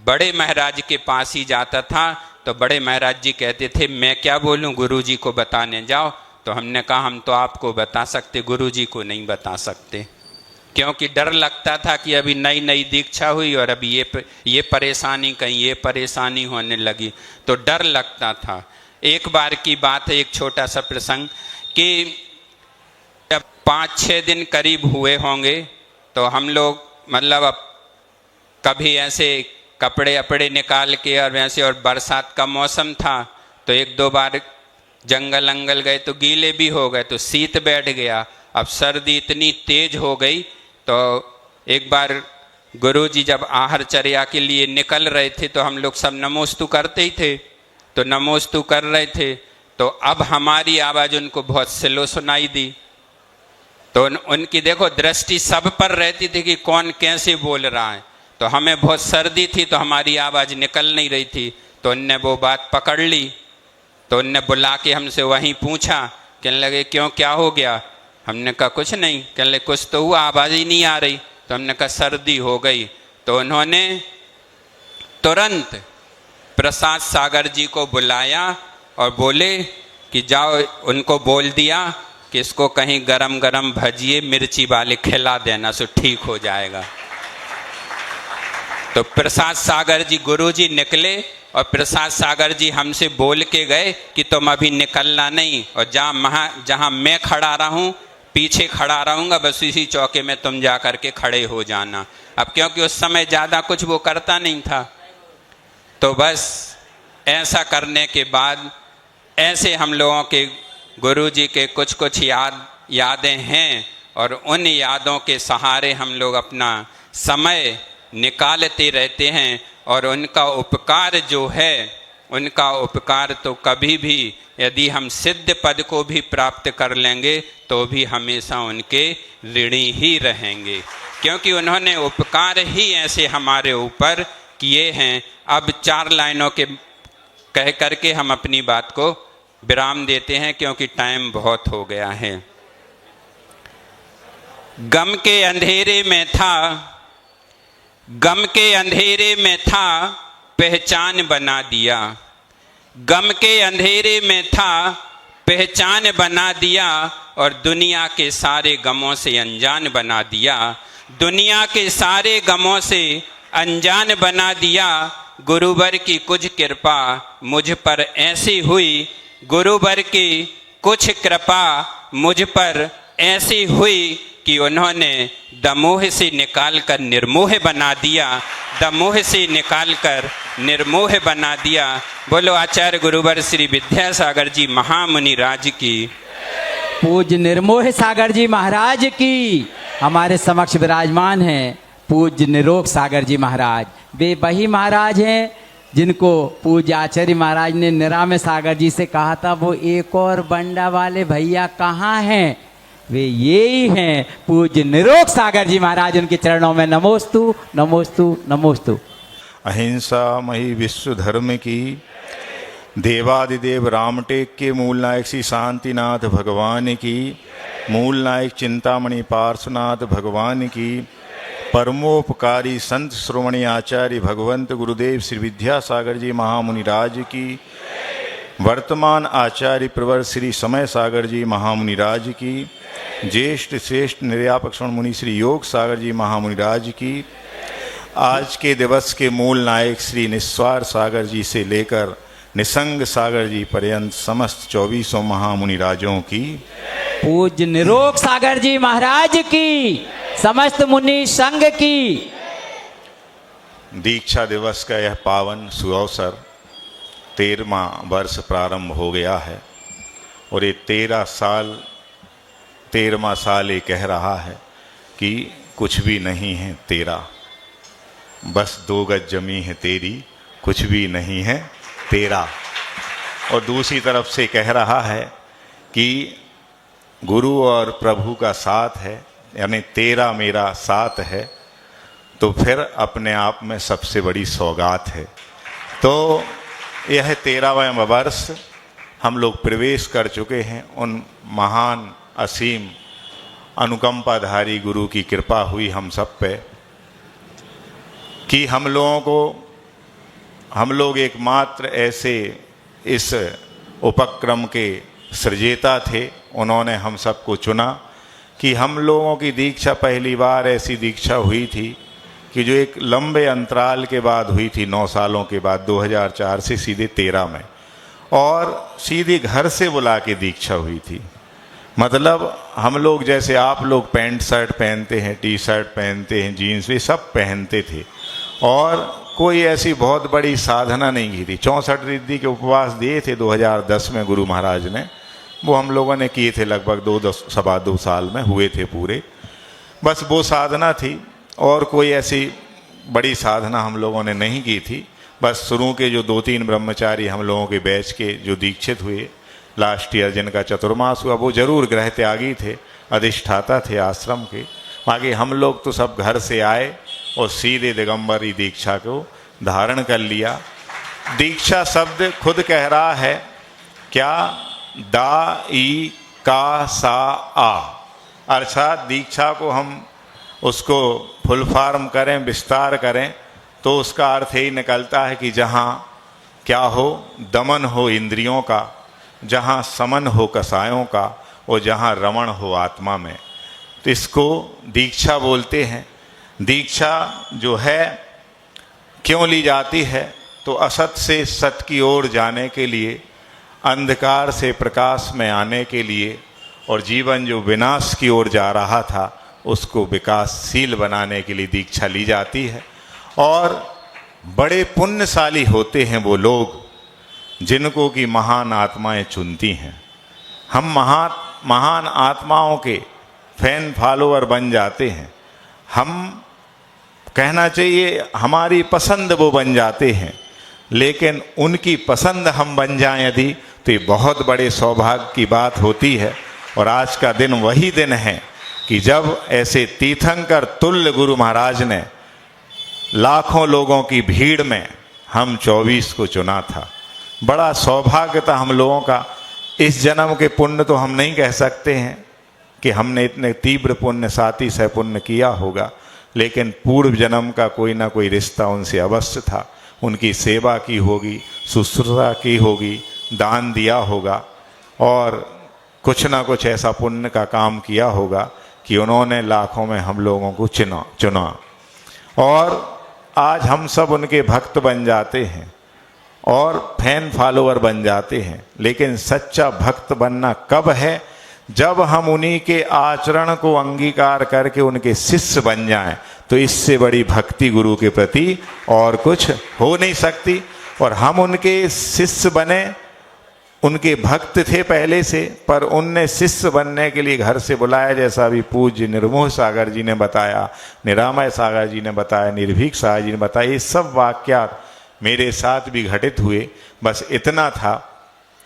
बड़े महाराज के पास ही जाता था। तो बड़े महाराज जी कहते थे मैं क्या बोलूं, गुरुजी को बताने जाओ। तो हमने कहा हम तो आपको बता सकते, गुरुजी को नहीं बता सकते, क्योंकि डर लगता था कि अभी नई नई दीक्षा हुई और अभी ये परेशानी, कहीं ये परेशानी होने लगी, तो डर लगता था। एक बार की बात है, एक छोटा सा प्रसंग कि जब 5-6 दिन करीब हुए होंगे तो हम लोग मतलब अब कभी ऐसे कपड़े अपड़े निकाल के और वैसे, और बरसात का मौसम था तो 1-2 बार जंगल अंगल गए तो गीले भी हो गए, तो शीत बैठ गया। अब सर्दी इतनी तेज हो गई तो एक बार गुरुजी जब आहार चर्या के लिए निकल रहे थे तो हम लोग सब नमोस्तु करते ही थे, तो नमोस्तु कर रहे थे तो अब हमारी आवाज़ उनको बहुत स्लो सुनाई दी। तो उनकी देखो दृष्टि सब पर रहती थी कि कौन कैसे बोल रहा है, तो हमें बहुत सर्दी थी तो हमारी आवाज़ निकल नहीं रही थी। तो उनने वो बात पकड़ ली, तो उनने बुला के हमसे वहीं पूछा, कहने लगे क्यों क्या हो गया? हमने कहा कुछ नहीं। कहने लगे कुछ तो हुआ, आवाज़ ही नहीं आ रही। तो हमने कहा सर्दी हो गई। तो उन्होंने तुरंत प्रसाद सागर जी को बुलाया और बोले कि जाओ, उनको बोल दिया कि इसको कहीं गरम गरम भजिए मिर्ची वाले खिला देना, सो ठीक हो जाएगा। तो प्रसाद सागर जी, गुरुजी निकले और प्रसाद सागर जी हमसे बोल के गए कि तुम अभी निकलना नहीं, और जहाँ मैं खड़ा रहूँ पीछे खड़ा रहूँगा, बस इसी चौके में तुम जा कर के खड़े हो जाना। अब क्योंकि उस समय ज़्यादा कुछ वो करता नहीं था, तो बस ऐसा करने के बाद ऐसे हम लोगों के गुरुजी के कुछ कुछ यादें हैं, और उन यादों के सहारे हम लोग अपना समय निकालते रहते हैं। और उनका उपकार जो है, उनका उपकार तो कभी भी, यदि हम सिद्ध पद को भी प्राप्त कर लेंगे तो भी हमेशा उनके ऋणी ही रहेंगे, क्योंकि उन्होंने उपकार ही ऐसे हमारे ऊपर किए हैं। अब 4 लाइनों के कह करके हम अपनी बात को विराम देते हैं, क्योंकि टाइम बहुत हो गया है। गम के अंधेरे में था, गम के अंधेरे में था, पहचान बना दिया। गम के अंधेरे में था, पहचान बना दिया, और दुनिया के सारे गमों से अनजान बना दिया। दुनिया के सारे गमों से अनजान बना दिया। गुरुवर की कुछ कृपा मुझ पर ऐसी हुई, गुरुवर की कुछ कृपा मुझ पर ऐसी हुई कि उन्होंने दमोह से निकालकर निर्मोह बना दिया, दमोह से निकालकर निर्मोह बना दिया। बोलो आचार्य गुरुवर श्री विद्यासागर जी महामुनि राज की, पूज्य निर्मोह सागर जी महाराज की। हमारे समक्ष विराजमान हैं पूज्य निरोग सागर जी महाराज। वे वही महाराज हैं जिनको पूज्य आचार्य महाराज ने निरामय सागर जी से कहा था वो एक और बंडा वाले भैया कहाँ हैं, वे यही हैं पूज्य निरोग सागर जी महाराज। उनके चरणों में नमोस्तु नमोस्तु नमोस्तु। अहिंसा मही विश्व धर्म की, देवादिदेव रामटेक के मूल नायक श्री शांतिनाथ भगवान की, मूल नायक चिंतामणि पार्श्वनाथ भगवान की, परमोपकारी संत श्रोमणी आचार्य भगवंत गुरुदेव श्री विद्यासागर जी महामुनि राज की, वर्तमान आचार्य प्रवर श्री समय सागर जी महामुनि राज की, ज्येष्ठ श्रेष्ठ निर्यापक श्रवण मुनि श्री योग सागर जी महामुनि राज की, आज के दिवस के मूल नायक श्री निस्वार सागर जी से लेकर निसंग सागर जी पर्यंत समस्त 24 महामुनि राजों की, पूज्य निरोग सागर जी महाराज की, समस्त मुनि संघ की। दीक्षा दिवस का यह पावन सुअवसर 13वां वर्ष प्रारंभ हो गया है और ये 13वां साल ये कह रहा है कि कुछ भी नहीं है तेरा, बस 2 गज जमी है तेरी, कुछ भी नहीं है तेरा। और दूसरी तरफ से कह रहा है कि गुरु और प्रभु का साथ है, यानी तेरा मेरा साथ है, तो फिर अपने आप में सबसे बड़ी सौगात है। तो यह 13वां वर्ष हम लोग प्रवेश कर चुके हैं। उन महान असीम अनुकंपाधारी गुरु की कृपा हुई हम सब पे कि हम लोग एकमात्र ऐसे इस उपक्रम के सृजेता थे। उन्होंने हम सबको चुना कि हम लोगों की दीक्षा पहली बार ऐसी दीक्षा हुई थी कि जो एक लंबे अंतराल के बाद हुई थी, 9 सालों के बाद, 2004 से सीधे 13 में, और सीधे घर से बुला के दीक्षा हुई थी। मतलब हम लोग जैसे आप लोग पैंट शर्ट पहनते हैं, टी शर्ट पहनते हैं, जीन्स, वे सब पहनते थे और कोई ऐसी बहुत बड़ी साधना नहीं की थी। 64 रिद्धि के उपवास दिए थे 2010 में गुरु महाराज ने, वो हम लोगों ने किए थे, लगभग 2 साल में हुए थे पूरे। बस वो साधना थी और कोई ऐसी बड़ी साधना हम लोगों ने नहीं की थी। बस शुरू के जो 2-3 ब्रह्मचारी हम लोगों के बैच के जो दीक्षित हुए लास्ट ईयर, जिनका चतुर्मास हुआ, वो जरूर गृह त्यागी थे, अधिष्ठाता थे आश्रम के। बाकी हम लोग तो सब घर से आए और सीधे दिगंबरी दीक्षा को धारण कर लिया। दीक्षा शब्द खुद कह रहा है क्या, दा ई का सा आ, अर्थात दीक्षा को हम उसको फुल फॉर्म करें, विस्तार करें, तो उसका अर्थ यही निकलता है कि जहाँ क्या हो, दमन हो इंद्रियों का, जहाँ समन हो कसायों का, और जहाँ रमण हो आत्मा में, तो इसको दीक्षा बोलते हैं। दीक्षा जो है क्यों ली जाती है, तो असत से सत की ओर जाने के लिए, अंधकार से प्रकाश में आने के लिए, और जीवन जो विनाश की ओर जा रहा था उसको विकासशील बनाने के लिए दीक्षा ली जाती है। और बड़े पुण्यशाली होते हैं वो लोग जिनको कि महान आत्माएं चुनती हैं। हम महान आत्माओं के फैन फॉलोअर बन जाते हैं, हम कहना चाहिए हमारी पसंद वो बन जाते हैं, लेकिन उनकी पसंद हम बन जाएं यदि, तो ये बहुत बड़े सौभाग्य की बात होती है। और आज का दिन वही दिन है कि जब ऐसे तीर्थंकर तुल्य गुरु महाराज ने लाखों लोगों की भीड़ में हम 24 को चुना था। बड़ा सौभाग्य था हम लोगों का। इस जन्म के पुण्य तो हम नहीं कह सकते हैं कि हमने इतने तीव्र पुण्य, साथी सह पुण्य किया होगा, लेकिन पूर्व जन्म का कोई ना कोई रिश्ता उनसे अवश्य था। उनकी सेवा की होगी, शुश्रूषा की होगी, दान दिया होगा, और कुछ ना कुछ ऐसा पुण्य का काम किया होगा कि उन्होंने लाखों में हम लोगों को चुना। और आज हम सब उनके भक्त बन जाते हैं और फैन फॉलोअर बन जाते हैं। लेकिन सच्चा भक्त बनना कब है, जब हम उन्हीं के आचरण को अंगीकार करके उनके शिष्य बन जाएं। तो इससे बड़ी भक्ति गुरु के प्रति और कुछ हो नहीं सकती। और हम उनके शिष्य बने उनके भक्त थे पहले से, पर उनने शिष्य बनने के लिए घर से बुलाया, जैसा अभी पूज्य निर्मोह सागर जी ने बताया, निरामय सागर जी ने बताया, निर्भीक सागर जी ने बताया, ये सब वाक्यात मेरे साथ भी घटित हुए। बस इतना था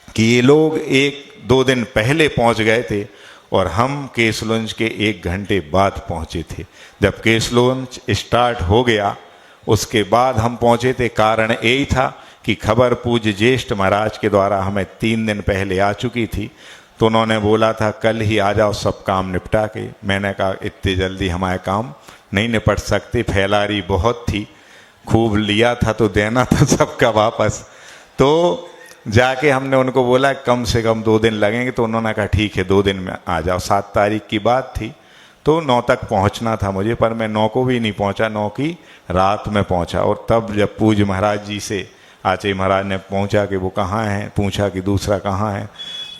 कि ये लोग 1-2 दिन पहले पहुंच गए थे और हम केसलुंज के 1 घंटे बाद पहुंचे थे। जब केसलुंज स्टार्ट हो गया उसके बाद हम पहुंचे थे। कारण यही था कि खबर पूज्य ज्येष्ठ महाराज के द्वारा हमें 3 दिन पहले आ चुकी थी, तो उन्होंने बोला था कल ही आ जाओ सब काम निपटा के। मैंने कहा इतनी जल्दी हमारे काम नहीं निपट सकते, फैलारी बहुत थी, खूब लिया था तो देना था सबका वापस। तो जाके हमने उनको बोला कम से कम 2 दिन लगेंगे, तो उन्होंने कहा ठीक है 2 दिन में आ जाओ। 7 तारीख की बात थी, तो 9 तक पहुंचना था मुझे, पर मैं 9 को भी नहीं पहुंचा, 9 की रात में पहुंचा। और तब जब पूज्य महाराज जी से आचार्य महाराज ने पहुंचा कि वो कहाँ हैं, पूछा कि दूसरा कहाँ है,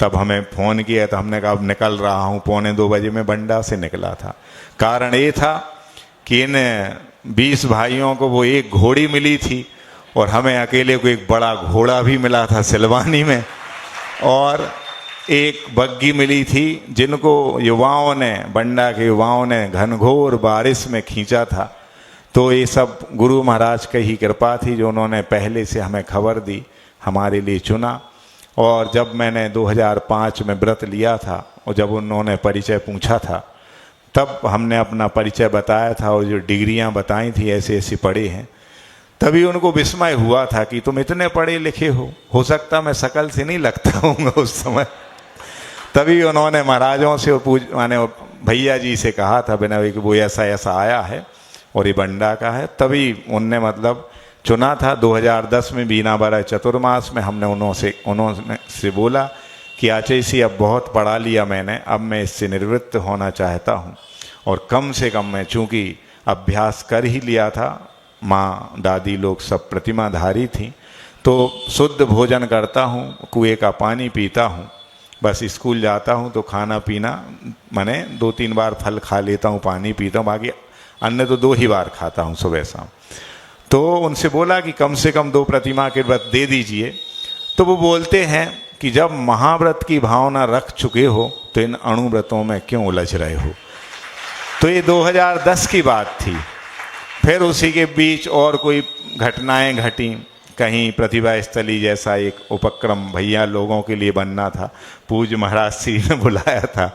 तब हमें फ़ोन किया, तो हमने कहा अब निकल रहा हूँ। 1:45 बजे में बंडा से निकला था। कारण ये था कि इन 20 भाइयों को वो एक घोड़ी मिली थी और हमें अकेले को एक बड़ा घोड़ा भी मिला था सिलवानी में, और एक बग्गी मिली थी जिनको युवाओं ने, बंडा के युवाओं ने घनघोर बारिश में खींचा था। तो ये सब गुरु महाराज की ही कृपा थी जो उन्होंने पहले से हमें खबर दी, हमारे लिए चुना। और जब मैंने 2005 में व्रत लिया था और जब उन्होंने परिचय पूछा था, तब हमने अपना परिचय बताया था और जो डिग्रियां बताई थी ऐसे ऐसी पढ़े हैं, तभी उनको विस्मय हुआ था कि तुम इतने पढ़े लिखे हो सकता मैं शकल से नहीं लगता हूँ उस समय। तभी उन्होंने महाराजों से माने भैया जी से कहा था बिना कि वो ऐसा ऐसा आया है और ये बंडा का है। तभी उनने मतलब चुना था। 2010 में बीना बारह चतुर्मास में हमने उन्होंने से बोला कि आचार्य जी अब बहुत पढ़ा लिया मैंने, अब मैं इससे निवृत्त होना चाहता हूँ और कम से कम मैं चूँकि अभ्यास कर ही लिया था, माँ दादी लोग सब प्रतिमाधारी थी, तो शुद्ध भोजन करता हूँ, कुएं का पानी पीता हूँ, बस स्कूल जाता हूँ तो खाना पीना मैंने 2-3 बार फल खा लेता हूँ, पानी पीता हूँ, बाकी अन्न तो 2 ही बार खाता हूँ सुबह शाम। तो उनसे बोला कि कम से कम 2 प्रतिमा के व्रत दे दीजिए। तो वो बोलते हैं कि जब महाव्रत की भावना रख चुके हो तो इन अणुव्रतों में क्यों उलझ रहे हो। तो ये 2010 की बात थी। फिर उसी के बीच और कोई घटनाएं घटी, कहीं प्रतिभा स्थली जैसा एक उपक्रम भैया लोगों के लिए बनना था, पूज्य महाराज जी ने बुलाया था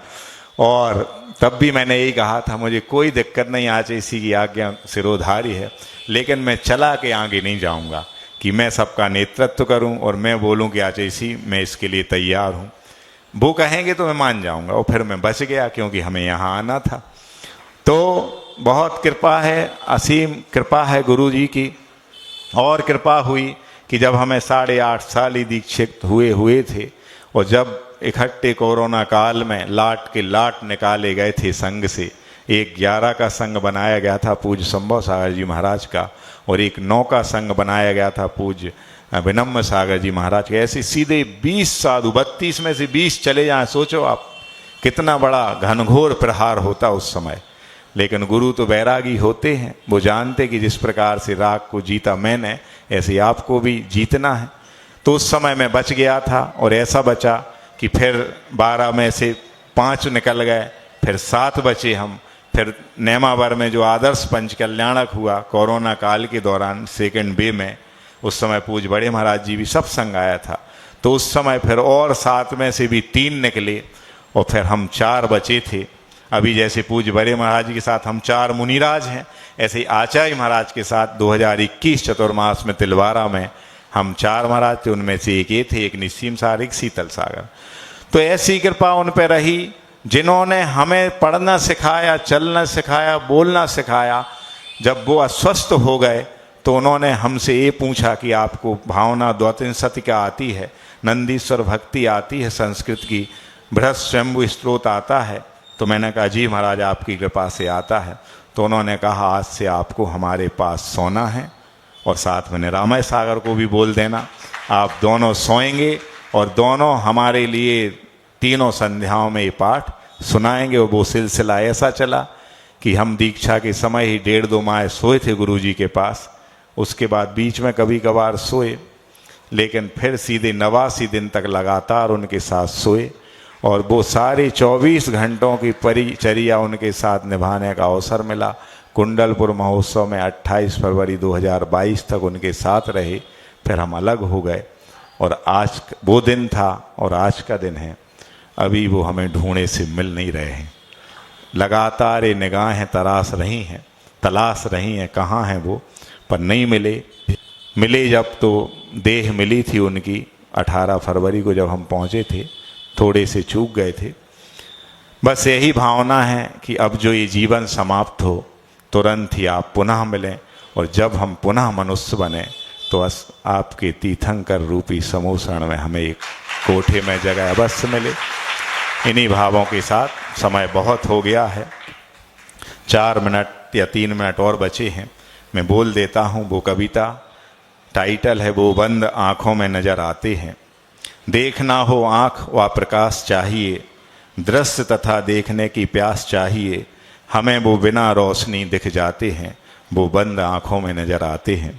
और तब भी मैंने यही कहा था मुझे कोई दिक्कत नहीं, आज इसी की आज्ञा सिरोधारी है, लेकिन मैं चला के आगे नहीं जाऊंगा कि मैं सबका नेतृत्व करूं और मैं बोलूं कि आज इसी मैं इसके लिए तैयार हूं। वो कहेंगे तो मैं मान जाऊंगा, और फिर मैं बच गया क्योंकि हमें यहाँ आना था। तो बहुत कृपा है, असीम कृपा है गुरु जी की। और कृपा हुई कि जब हमें 8.5 साल ही दीक्षित हुए थे और जब इकट्ठे कोरोना काल में लाट के लाट निकाले गए थे संघ से, एक 11 का संघ बनाया गया था पूज्य संभव सागर जी महाराज का, और एक 9 का संघ बनाया गया था पूज्य विनम्र सागर जी महाराज के। ऐसे सीधे 20 साधु, 32 में से 20 चले जाएं, सोचो आप कितना बड़ा घनघोर प्रहार होता उस समय। लेकिन गुरु तो बैरागी होते हैं, वो जानते कि जिस प्रकार से राग को जीता मैंने ऐसे आपको भी जीतना है। तो उस समय मैं बच गया था और ऐसा बचा कि फिर 12 में से 5 निकल गए, फिर 7 बचे हम। फिर नेमावर में जो आदर्श पंच कल्याणक हुआ कोरोना काल के दौरान 2nd वेव में, उस समय पूज्य बड़े महाराज जी भी सब संग आया था, तो उस समय फिर और 7 में से भी 3 निकले और फिर हम 4 बचे थे। अभी जैसे पूज्य बड़े महाराज जी के साथ हम 4 मुनिराज हैं, ऐसे ही आचार्य महाराज के साथ 2021 चतुर्मास में तिलवारा में हम 4 महाराज थे, उनमें से एक ये थे, एक निस्सीम सागर, एक शीतल सागर। तो ऐसी कृपा उन पर रही जिन्होंने हमें पढ़ना सिखाया, चलना सिखाया, बोलना सिखाया। जब वो अस्वस्थ हो गए तो उन्होंने हमसे ये पूछा कि आपको भावना द्वैतिंसति का आती है, नंदीश्वर भक्ति आती है, संस्कृत की बृहत् स्वयंभू स्त्रोत आता है। तो मैंने कहा जी महाराज आपकी कृपा से आता है। तो उन्होंने कहा आज से आपको हमारे पास सोना है और साथ में निरामय सागर को भी बोल देना, आप दोनों सोएंगे और दोनों हमारे लिए 3 संध्याओं में ये पाठ सुनाएंगे। और वो सिलसिला ऐसा चला कि हम दीक्षा के समय ही 1.5-2 माह सोए थे गुरु जी के पास। उसके बाद बीच में कभी कभार सोए, लेकिन फिर सीधे 89 दिन तक लगातार उनके साथ सोए और वो सारे 24 घंटों की परिचर्या उनके साथ निभाने का अवसर मिला। कुंडलपुर महोत्सव में 28 फरवरी 2022 तक उनके साथ रहे, फिर हम अलग हो गए और आज वो दिन था और आज का दिन है। अभी वो हमें ढूंढे से मिल नहीं रहे हैं। लगातार ये निगाहें तलाश रही हैं कहाँ हैं वो, पर नहीं मिले जब तो देह मिली थी उनकी 18 फरवरी को जब हम पहुँचे थे, थोड़े से चूक गए थे। बस यही भावना है कि अब जो ये जीवन समाप्त हो तुरंत ही आप पुनः मिलें और जब हम पुनः मनुष्य बने तो आपके तीर्थंकर रूपी समूसरण में हमें एक कोठे में जगह अवश्य मिले। इन्हीं भावों के साथ समय बहुत हो गया है, 4 मिनट या 3 मिनट और बचे हैं, मैं बोल देता हूँ। वो कविता टाइटल है वो बंद आँखों में नजर आते हैं। देखना हो आँख व प्रकाश चाहिए, दृश्य तथा देखने की प्यास चाहिए, हमें वो बिना रोशनी दिख जाते हैं, वो बंद आँखों में नजर आते हैं।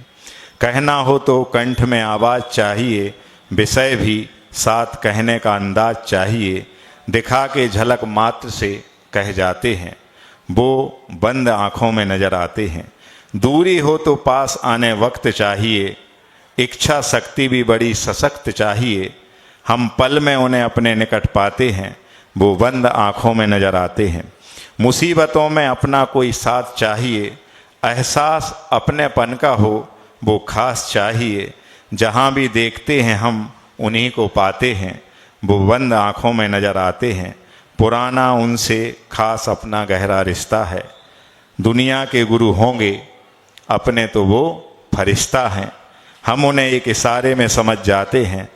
कहना हो तो कंठ में आवाज़ चाहिए, विषय भी साथ कहने का अंदाज चाहिए, दिखा के झलक मात्र से कह जाते हैं, वो बंद आँखों में नजर आते हैं। दूरी हो तो पास आने वक्त चाहिए, इच्छा शक्ति भी बड़ी सशक्त चाहिए, हम पल में उन्हें अपने निकट पाते हैं, वो बंद आँखों में नजर आते हैं। मुसीबतों में अपना कोई साथ चाहिए, एहसास अपनेपन का हो वो खास चाहिए, जहाँ भी देखते हैं हम उन्हीं को पाते हैं, वो बंद आँखों में नजर आते हैं। पुराना उनसे खास अपना गहरा रिश्ता है, दुनिया के गुरु होंगे अपने तो वो फरिश्ता हैं, हम उन्हें एक इशारे में समझ जाते हैं,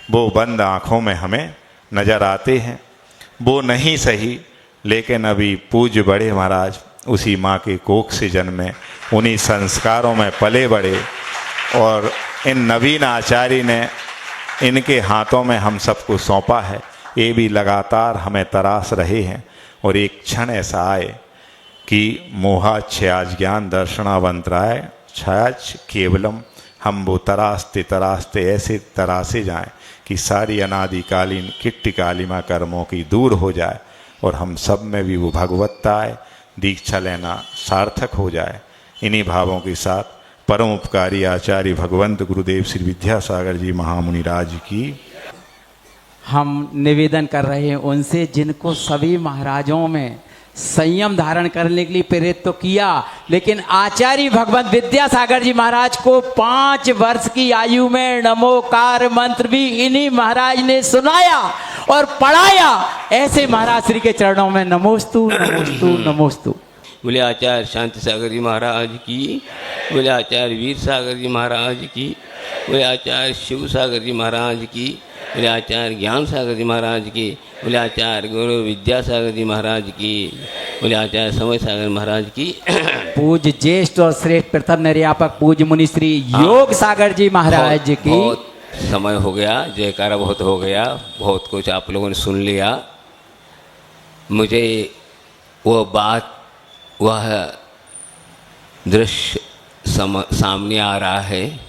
वो बंद आँखों में हमें नजर आते हैं। वो नहीं सही लेकिन अभी पूज्य बड़े महाराज उसी माँ के कोख से जन्मे, उन्हीं संस्कारों में पले बड़े और इन नवीन आचार्य ने इनके हाथों में हम सबको सौंपा है। ये भी लगातार हमें तराश रहे हैं और एक क्षण ऐसा आए कि मोहाच्छायाज ज्ञान दर्शनावंतराय छायाच केवलम, हम वो तराशते तराशते ऐसे तराशे जाएं कि सारी अनादिकालीन किट्टी कालिमा कर्मों की दूर हो जाए और हम सब में भी वो भगवत्ता आए, दीक्षा लेना सार्थक हो जाए। इन्हीं भावों के साथ परम उपकारी आचार्य भगवंत गुरुदेव श्री विद्यासागर जी महामुनि राज की हम निवेदन कर रहे हैं उनसे, जिनको सभी महाराजों में संयम धारण करने के लिए प्रेरित तो किया, लेकिन आचार्य भगवंत विद्यासागर जी महाराज को 5 वर्ष की आयु में नमोकार मंत्र भी इन्हीं महाराज ने सुनाया और पढ़ाया। ऐसे महाराज श्री के चरणों में नमोस्तु नमोस्तु नमोस्तु। बोले आचार्य शांति सागर जी महाराज की, बोले आचार्य वीर सागर जी महाराज की, बोले आचार्य शिव सागर जी महाराज की, बोले आचार्य ज्ञान सागर जी महाराज की, बोले आचार्य गुरु विद्यासागर जी महाराज की, बोले आचार्य समय सागर महाराज की। पूज्य ज्येष्ठ और श्रेष्ठ प्रथम निर्यापक पूज्य मुनि श्री योग सागर जी महाराज जी की। बहुत समय हो गया, जयकारा बहुत हो गया, बहुत कुछ आप लोगों ने सुन लिया। मुझे वो बात, वह दृश्य सामने आ रहा है।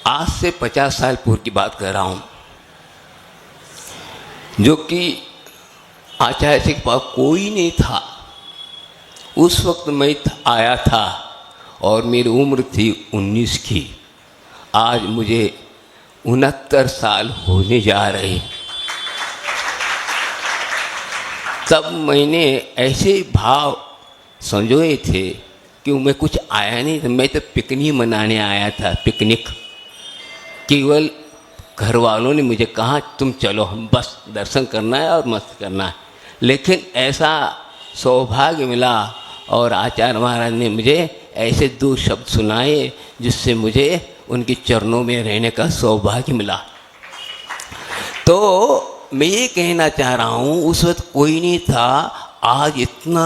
आज से 50 साल पूर्व की बात कर रहा हूँ, जो कि आचार्य के पास कोई नहीं था। उस वक्त मैं आया था और मेरी उम्र थी 19 की। आज मुझे 69 साल होने जा रहे। तब मैंने ऐसे भाव संजोए थे कि मैं कुछ आया नहीं था, मैं तो पिकनिक मनाने आया था। पिकनिक केवल घर वालों ने मुझे कहा तुम चलो, हम बस दर्शन करना है और मस्त करना है। लेकिन ऐसा सौभाग्य मिला और आचार्य महाराज ने मुझे ऐसे 2 शब्द सुनाए जिससे मुझे उनके चरणों में रहने का सौभाग्य मिला। तो मैं ये कहना चाह रहा हूँ, उस वक्त कोई नहीं था, आज इतना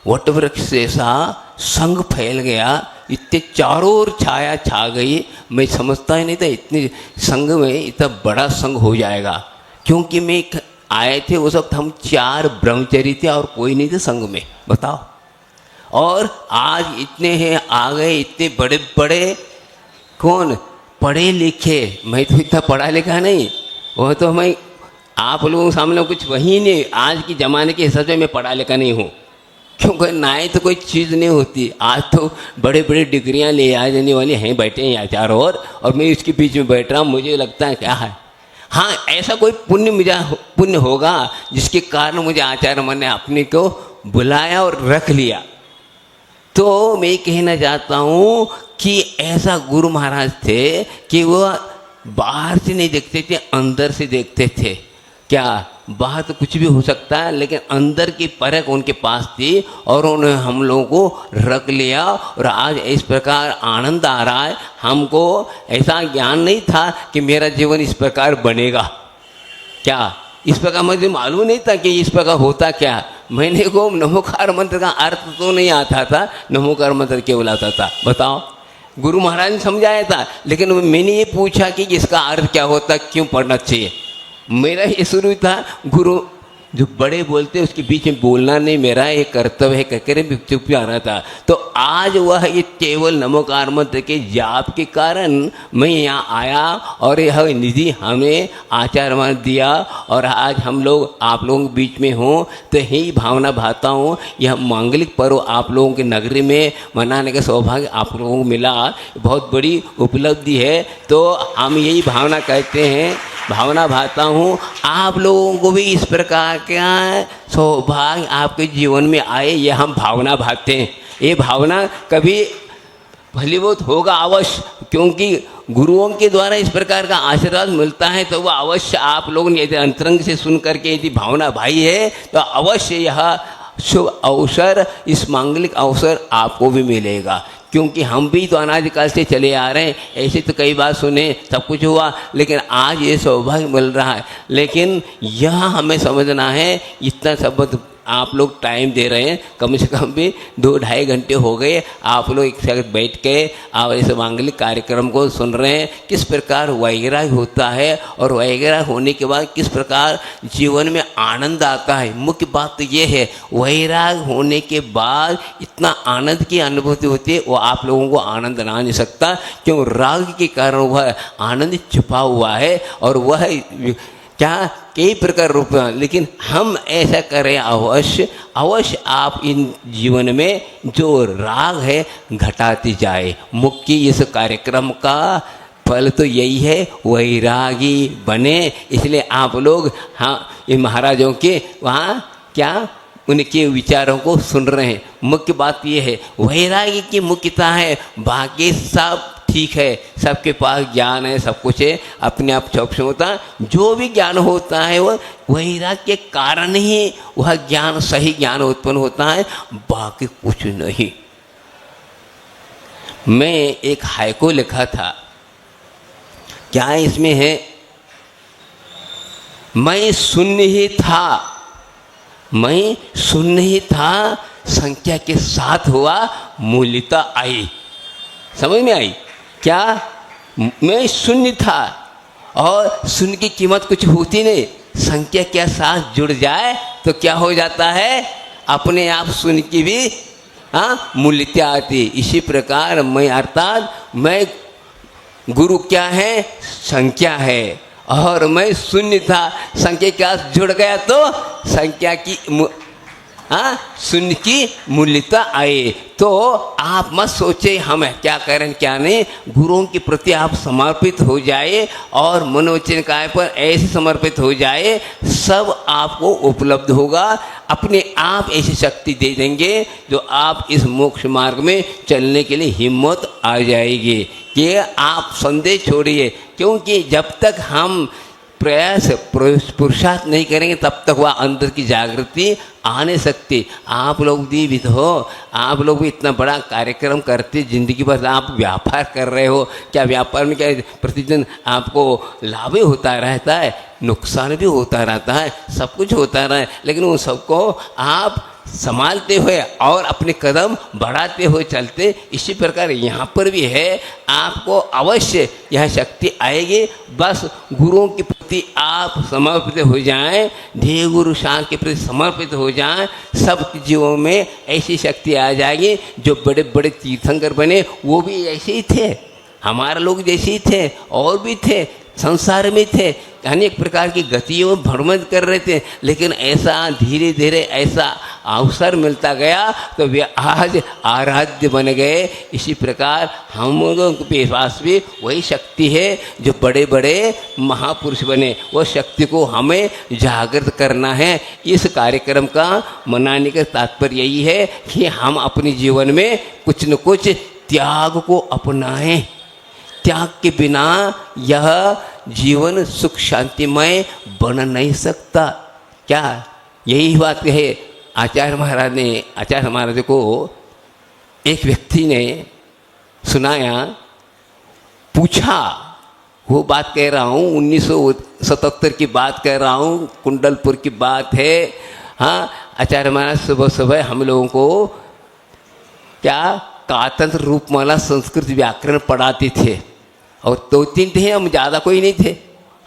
वटवृक्ष जैसा संग फैल गया, इतने चारों ओर छाया छा गई। मैं समझता ही नहीं था इतने संग में इतना बड़ा संग हो जाएगा, क्योंकि मैं आए थे उस वक्त हम 4 ब्रह्मचारी थे और कोई नहीं थे संग में, बताओ। और आज इतने हैं आ गए, इतने बड़े बड़े कौन पढ़े लिखे, मैं तो इतना पढ़ा लिखा नहीं, वो तो मैं आप लोगों के सामने कुछ वही नहीं, आज के ज़माने के हिसाब से मैं पढ़ा लिखा नहीं हूँ, क्योंकि ना ही तो कोई चीज़ नहीं होती। आज तो बड़े बड़े डिग्रियाँ ले आ जाने वाली हैं, बैठे हैं चारों ओर, और मैं इसके बीच में बैठ रहा हूँ, मुझे लगता है क्या है, हाँ ऐसा कोई पुण्य होगा जिसके कारण मुझे आचार्य मन ने अपने को बुलाया और रख लिया। तो मैं कहना चाहता हूँ कि ऐसा गुरु महाराज थे कि वो बाहर से नहीं देखते थे, अंदर से देखते थे। क्या बाहर तो कुछ भी हो सकता है, लेकिन अंदर की परख उनके पास थी और उन्होंने हम लोगों को रख लिया। और आज इस प्रकार आनंद आ रहा है। हमको ऐसा ज्ञान नहीं था कि मेरा जीवन इस प्रकार बनेगा, क्या इस प्रकार मुझे मालूम नहीं था कि इस प्रकार होता क्या। मैंने को नमोकार मंत्र का अर्थ तो नहीं आता था, नमोकार मंत्र केवल आता था। बताओ, गुरु महाराज ने समझाया था, लेकिन मैंने ये पूछा कि इसका अर्थ क्या होता, क्यों पढ़ना चाहिए। मेरा ये शुरू था, गुरु जो बड़े बोलते उसके बीच में बोलना नहीं मेरा एक कर्तव्य है, कहकर भी चुप आ रहा था। तो आज वह ये केवल नमोकार मंत्र के जाप के कारण मैं यहाँ आया और यह निधि हमें आचार्य मान दिया और आज हम लोग आप लोगों के बीच में हों तो यही भावना भाता हूँ। यह मांगलिक पर्व आप लोगों के नगरी में मनाने का सौभाग्य आप लोगों को मिला, बहुत बड़ी उपलब्धि है। तो हम यही भावना कहते हैं, भावना भाता हूँ आप लोगों को भी इस प्रकार का सौभाग्य आपके जीवन में आए, ये हम भावना भाते हैं। ये भावना कभी फलीभूत होगा अवश्य, क्योंकि गुरुओं के द्वारा इस प्रकार का आशीर्वाद मिलता है तो वह अवश्य आप लोगों ने यदि अंतरंग से सुन करके यदि भावना भाई है तो अवश्य यह शुभ अवसर, इस मांगलिक अवसर आपको भी मिलेगा। क्योंकि हम भी तो अनादिकाल से चले आ रहे हैं, ऐसे तो कई बार सुने सब कुछ हुआ, लेकिन आज ये सौभाग्य मिल रहा है। लेकिन यह हमें समझना है, इतना सब आप लोग टाइम दे रहे हैं, कम से कम भी 2-2.5 घंटे हो गए आप लोग एक साथ बैठ के और इस मांगलिक कार्यक्रम को सुन रहे हैं। किस प्रकार वैराग्य होता है और वैराग्य होने के बाद किस प्रकार जीवन में आनंद आता है। मुख्य बात तो ये है, वैराग्य होने के बाद इतना आनंद की अनुभूति होती है, वो आप लोगों को आनंद ला नहीं सकता, क्यों राग के कारण वह आनंद छुपा हुआ है और वह क्या कई प्रकार रूप। लेकिन हम ऐसा करें, अवश्य अवश्य आप इन जीवन में जो राग है घटाती जाए। मुख्य इस कार्यक्रम का फल तो यही है, वैरागी बने। इसलिए आप लोग हाँ इन महाराजों के वहाँ क्या उनके विचारों को सुन रहे हैं। मुख्य बात ये है, वैरागी की मुख्यता है, बाकी सब ठीक है, सबके पास ज्ञान है, सब कुछ है, अपने आप चौकस होता। जो भी ज्ञान होता है वह वैराग्य के कारण ही वह ज्ञान, सही ज्ञान उत्पन्न होता है, बाकी कुछ नहीं। मैं एक हाइको लिखा था, क्या इसमें है, मैं शून्य ही था, मैं शून्य ही था, संख्या के साथ हुआ मूल्यता आई। समझ में आई क्या? मैं शून्य था और शून्य की कीमत कुछ होती नहीं, संख्या के साथ जुड़ जाए तो क्या हो जाता है, अपने आप शून्य की भी मूल्यता आती। इसी प्रकार मैं अर्थात मैं गुरु क्या है, संख्या है, और मैं शून्य था, संख्या के साथ जुड़ गया तो संख्या की शून्य की मूल्यता आए। तो आप मत सोचे हम क्या करें क्या नहीं, गुरुओं के प्रति आप समर्पित हो जाए और मनोवचन काय पर ऐसे समर्पित हो जाए, सब आपको उपलब्ध होगा। अपने आप ऐसी शक्ति दे देंगे जो आप इस मोक्ष मार्ग में चलने के लिए हिम्मत आ जाएगी। कि आप संदेह छोड़िए, क्योंकि जब तक हम प्रयास पुरुषार्थ नहीं करेंगे तब तक वह अंदर की जागृति आ नहीं सकती। आप लोग जीवित हो, आप लोग भी इतना बड़ा कार्यक्रम करते, ज़िंदगी भर आप व्यापार कर रहे हो, क्या व्यापार में क्या प्रतिदिन आपको लाभ ही होता रहता है, नुकसान भी होता रहता है, सब कुछ होता रहा है, लेकिन उन सबको आप संभालते हुए और अपने कदम बढ़ाते हुए चलते। इसी प्रकार यहाँ पर भी है, आपको अवश्य यह शक्ति आएगी। बस गुरुओं के प्रति आप समर्पित हो जाएं, देव गुरु शांत के प्रति समर्पित हो जाएं, सब जीवों में ऐसी शक्ति आ जाएगी। जो बड़े बड़े तीर्थंकर बने वो भी ऐसे ही थे, हमारे लोग जैसे ही थे और भी थे, संसार में थे, अनेक प्रकार की गतियों में भ्रमण कर रहे थे, लेकिन ऐसा धीरे धीरे ऐसा अवसर मिलता गया तो वे आज आराध्य बन गए। इसी प्रकार हम लोगों के पास भी वही शक्ति है जो बड़े बड़े महापुरुष बने, वो शक्ति को हमें जागृत करना है। इस कार्यक्रम का मनाने का तात्पर्य यही है कि हम अपने जीवन में कुछ न कुछ त्याग को अपनाएं। त्याग के बिना यह जीवन सुख शांतिमय बन नहीं सकता। क्या यही बात कहे आचार्य महाराज को एक व्यक्ति ने सुनाया, पूछा, वो बात कह रहा हूँ 1977 की बात कह रहा हूँ, कुंडलपुर की बात है। हाँ, आचार्य महाराज सुबह सुबह हम लोगों को क्या कातंत्र रूपमाला संस्कृत व्याकरण पढ़ाते थे, और 2-3 थे, हम ज़्यादा कोई नहीं थे।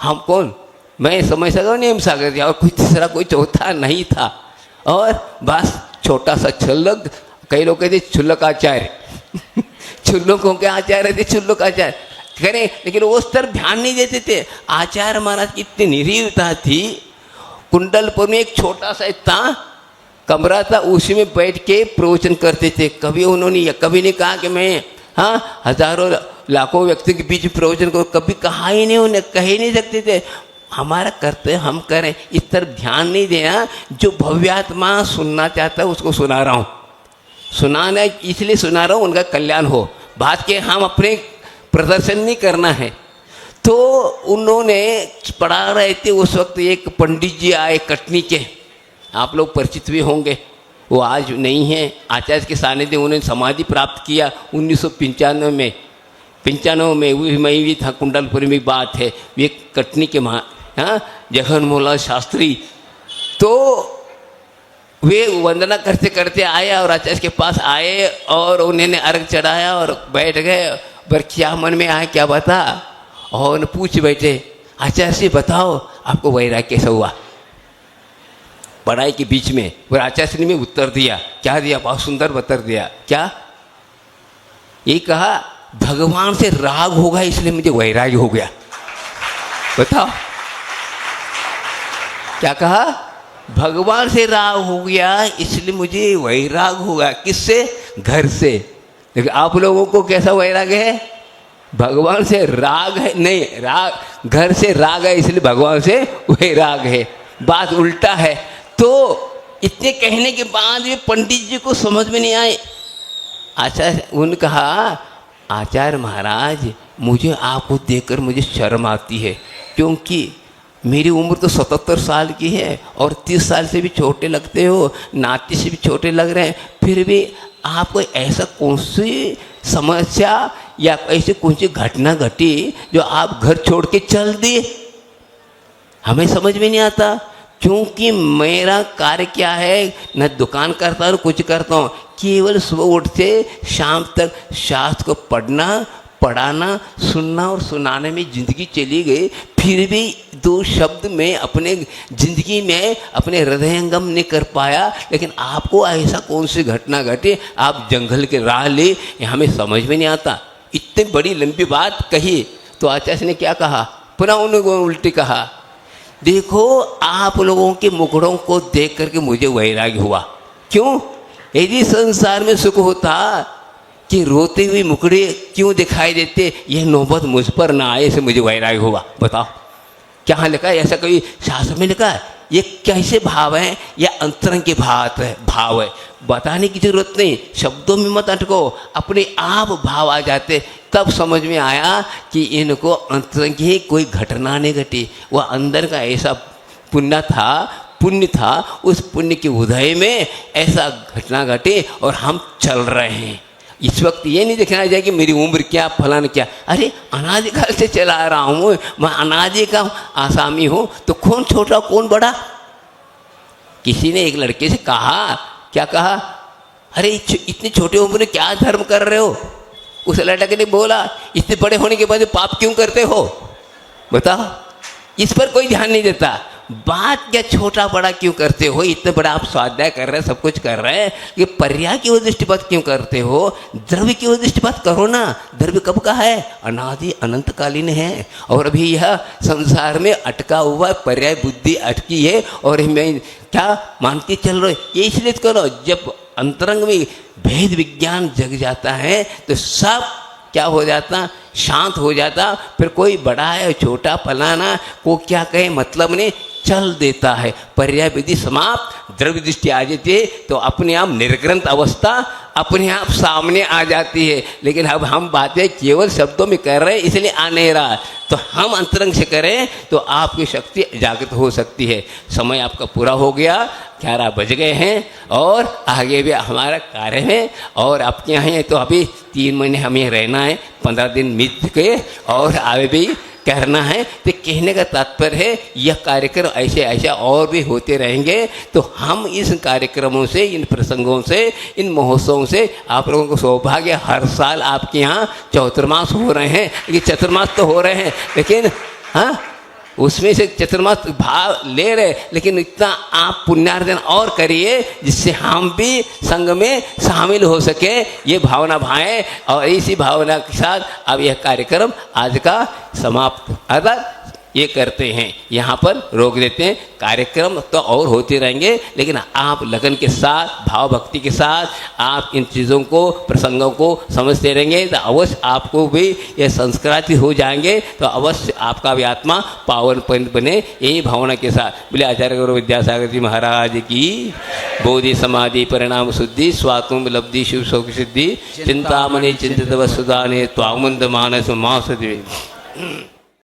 हम कौन, मैं समय सागर नेम सागर जी, और कोई तीसरा कोई चौथा नहीं था। और बस छोटा सा छुल्लक, कई लोग कहते छुल्लक आचार्य छुल्लकों के आचार्य थे, छुल्लक आचार्य करें, लेकिन उस तरफ ध्यान नहीं देते थे। आचार्य महाराज की इतनी निरीवता थी। कुंडलपुर में एक छोटा सा इतना कमरा था, उसी में बैठ के प्रवचन करते थे। कभी उन्होंने कभी नहीं कहा कि मैं हजारों लाखों व्यक्ति के बीच प्रवचन को, कभी कहा ही नहीं, उन्हें कह ही नहीं सकते थे। हमारा करते हम करें, इस तरफ ध्यान नहीं देना। जो भव्यात्मा सुनना चाहता है उसको सुना रहा हूँ, सुनाना इसलिए सुना रहा हूँ उनका कल्याण हो, बात के हम अपने प्रदर्शन नहीं करना है। तो उन्होंने पढ़ा रहे थे उस वक्त, एक पंडित जी आए कटनी के, आप लोग परिचित भी होंगे, वो आज नहीं हैं। आचार्य के सानिध्य उन्होंने समाधि प्राप्त किया 1995 में। 95 में मैं भी था, कुंडलपुर में बात है। वे कटनी के जगनमोहन शास्त्री, तो वे वंदना करते करते आए और आचार्य के पास आए और उन्होंने अर्घ चढ़ाया और बैठ गए। पर क्या मन में आया क्या बता, और पूछ बैठे, आचार्य से बताओ आपको वैराग्य कैसा हुआ पढ़ाई के बीच में। और आचार्य ने उत्तर दिया, क्या दिया, बहुत सुंदर उत्तर दिया। क्या ये कहा, भगवान से राग होगा इसलिए मुझे वैराग्य हो गया। बताओ क्या कहा, भगवान से राग हो गया इसलिए मुझे वैराग होगा। किससे, घर से। लेकिन आप लोगों को कैसा वैराग्य है, भगवान से राग है नहीं, राग घर से राग है इसलिए भगवान से वैराग है, बात उल्टा है। तो इतने कहने के बाद भी पंडित जी को समझ में नहीं आए। आचार्य उन्होंने कहा, आचार्य महाराज मुझे आपको देखकर मुझे शर्म आती है, क्योंकि मेरी उम्र तो 77 साल की है और 30 साल से भी छोटे लगते हो, नाती से भी छोटे लग रहे हैं, फिर भी आपको ऐसा कौन सी समस्या या ऐसी कौन सी घटना घटी जो आप घर छोड़ के चल दिए, हमें समझ में नहीं आता। क्योंकि मेरा कार्य क्या है, न दुकान करता हूँ कुछ करता हूँ, केवल सुबह उठते शाम तक शास्त्र को पढ़ना, पढ़ाना, सुनना और सुनाने में ज़िंदगी चली गई। फिर भी 2 शब्द में अपने ज़िंदगी में अपने हृदयंगम नहीं कर पाया। लेकिन आपको ऐसा कौन सी घटना घटी, आप जंगल के राह ले, हमें समझ में नहीं आता। इतनी बड़ी लंबी बात कही तो आचार्य ने क्या कहा, पुनः उन्होंने उल्टी कहा, देखो आप लोगों के मुखड़ों को देख करके मुझे वैराग्य हुआ। क्यों, यदि संसार में सुख होता कि रोते हुए मुखड़े क्यों दिखाई देते, यह नौबत मुझ पर ना आए से मुझे वैराग्य हुआ। बताओ क्या लिखा है, ऐसा कोई शास्त्र में लिखा है? ये कैसे भाव है, या अंतरंग के भाव है, बताने की जरूरत नहीं, शब्दों में मत अटको, अपने आप भाव आ जाते। तब समझ में आया कि इनको अंतरंग की कोई घटना नहीं घटी, वह अंदर का ऐसा पुण्य था, उस पुण्य के उदय में ऐसा घटना घटी और हम चल रहे हैं। इस वक्त ये नहीं देखना चाहिए कि मेरी उम्र क्या, फलाना क्या। अरे अनादिकाल से चला रहा हूँ मैं, अनादि का आसामी हूँ, तो कौन छोटा कौन बड़ा। किसी ने एक लड़के से कहा, क्या कहा, अरे इतनी छोटी उम्र में क्या धर्म कर रहे हो। उस लड़के ने बोला, इतने बड़े होने के बाद पाप क्यों करते हो, बताओ। इस पर कोई ध्यान नहीं देता। बात क्या छोटा बड़ा क्यों करते हो? इतने बड़ा आप स्वाध्याय कर रहे हैं, सब कुछ कर रहे हैं, ये पर्याय की ओर दृष्टिपात क्यों करते हो? द्रव्य की ओर दृष्टिपात करो ना। द्रव्य कब का है? अनादि अनंतकालीन है, और अभी यह संसार में अटका हुआ पर्याय बुद्धि अटकी है, और मैं क्या मानते चल रहे, ये इसलिए करो। जब अंतरंग में भेद विज्ञान जग जाता है तो सब क्या हो जाता? शांत हो जाता। फिर कोई बड़ा है छोटा फलाना को क्या कहे मतलब नहीं, चल देता है। पर्याय विधि समाप्त, द्रव्य दृष्टि आ जाती है तो अपने आप निर्ग्रंथ अवस्था अपने आप सामने आ जाती है। लेकिन अब हम बातें केवल शब्दों में कर रहे हैं, इसलिए आ नहीं रहा। तो हम अंतरंग से करें तो आपकी शक्ति जागृत हो सकती है। समय आपका पूरा हो गया, 11 बज गए हैं, और आगे भी हमारा कार्य है। और आपके यहाँ है तो अभी 3 महीने हमें रहना है, 15 दिन मिट के, और आगे भी करना है। तो कहने का तात्पर्य है यह कार्यक्रम ऐसे ऐसे और भी होते रहेंगे। तो हम इस कार्यक्रमों से, इन प्रसंगों से, इन महोत्सवों से आप लोगों को सौभाग्य, हर साल आपके यहाँ चतुर्मास हो रहे हैं, लेकिन चतुर्मास तो हो रहे हैं, लेकिन हाँ उसमें से चतुर्मास भाव ले रहे, लेकिन इतना आप पुण्यार्जन और करिए जिससे हम भी संघ में शामिल हो सके। ये भावना भाएं, और इसी भावना के साथ अब यह कार्यक्रम आज का समाप्त अर्थात ये करते हैं, यहाँ पर रोक देते हैं। कार्यक्रम तो और होते रहेंगे, लेकिन आप लगन के साथ, भाव भक्ति के साथ आप इन चीज़ों को, प्रसंगों को समझते रहेंगे तो अवश्य आपको भी ये संस्कृति हो जाएंगे, तो अवश्य आपका भी आत्मा पावन बने। यही भावना के साथ बोले आचार्य गुरु विद्यासागर जी महाराज की बोधि समाधि परिणाम शुद्धि स्वात्म लब्धि शिव शोक सिद्धि चिंतामणि चिंतित वसुदाने त्वामुंद मानस मास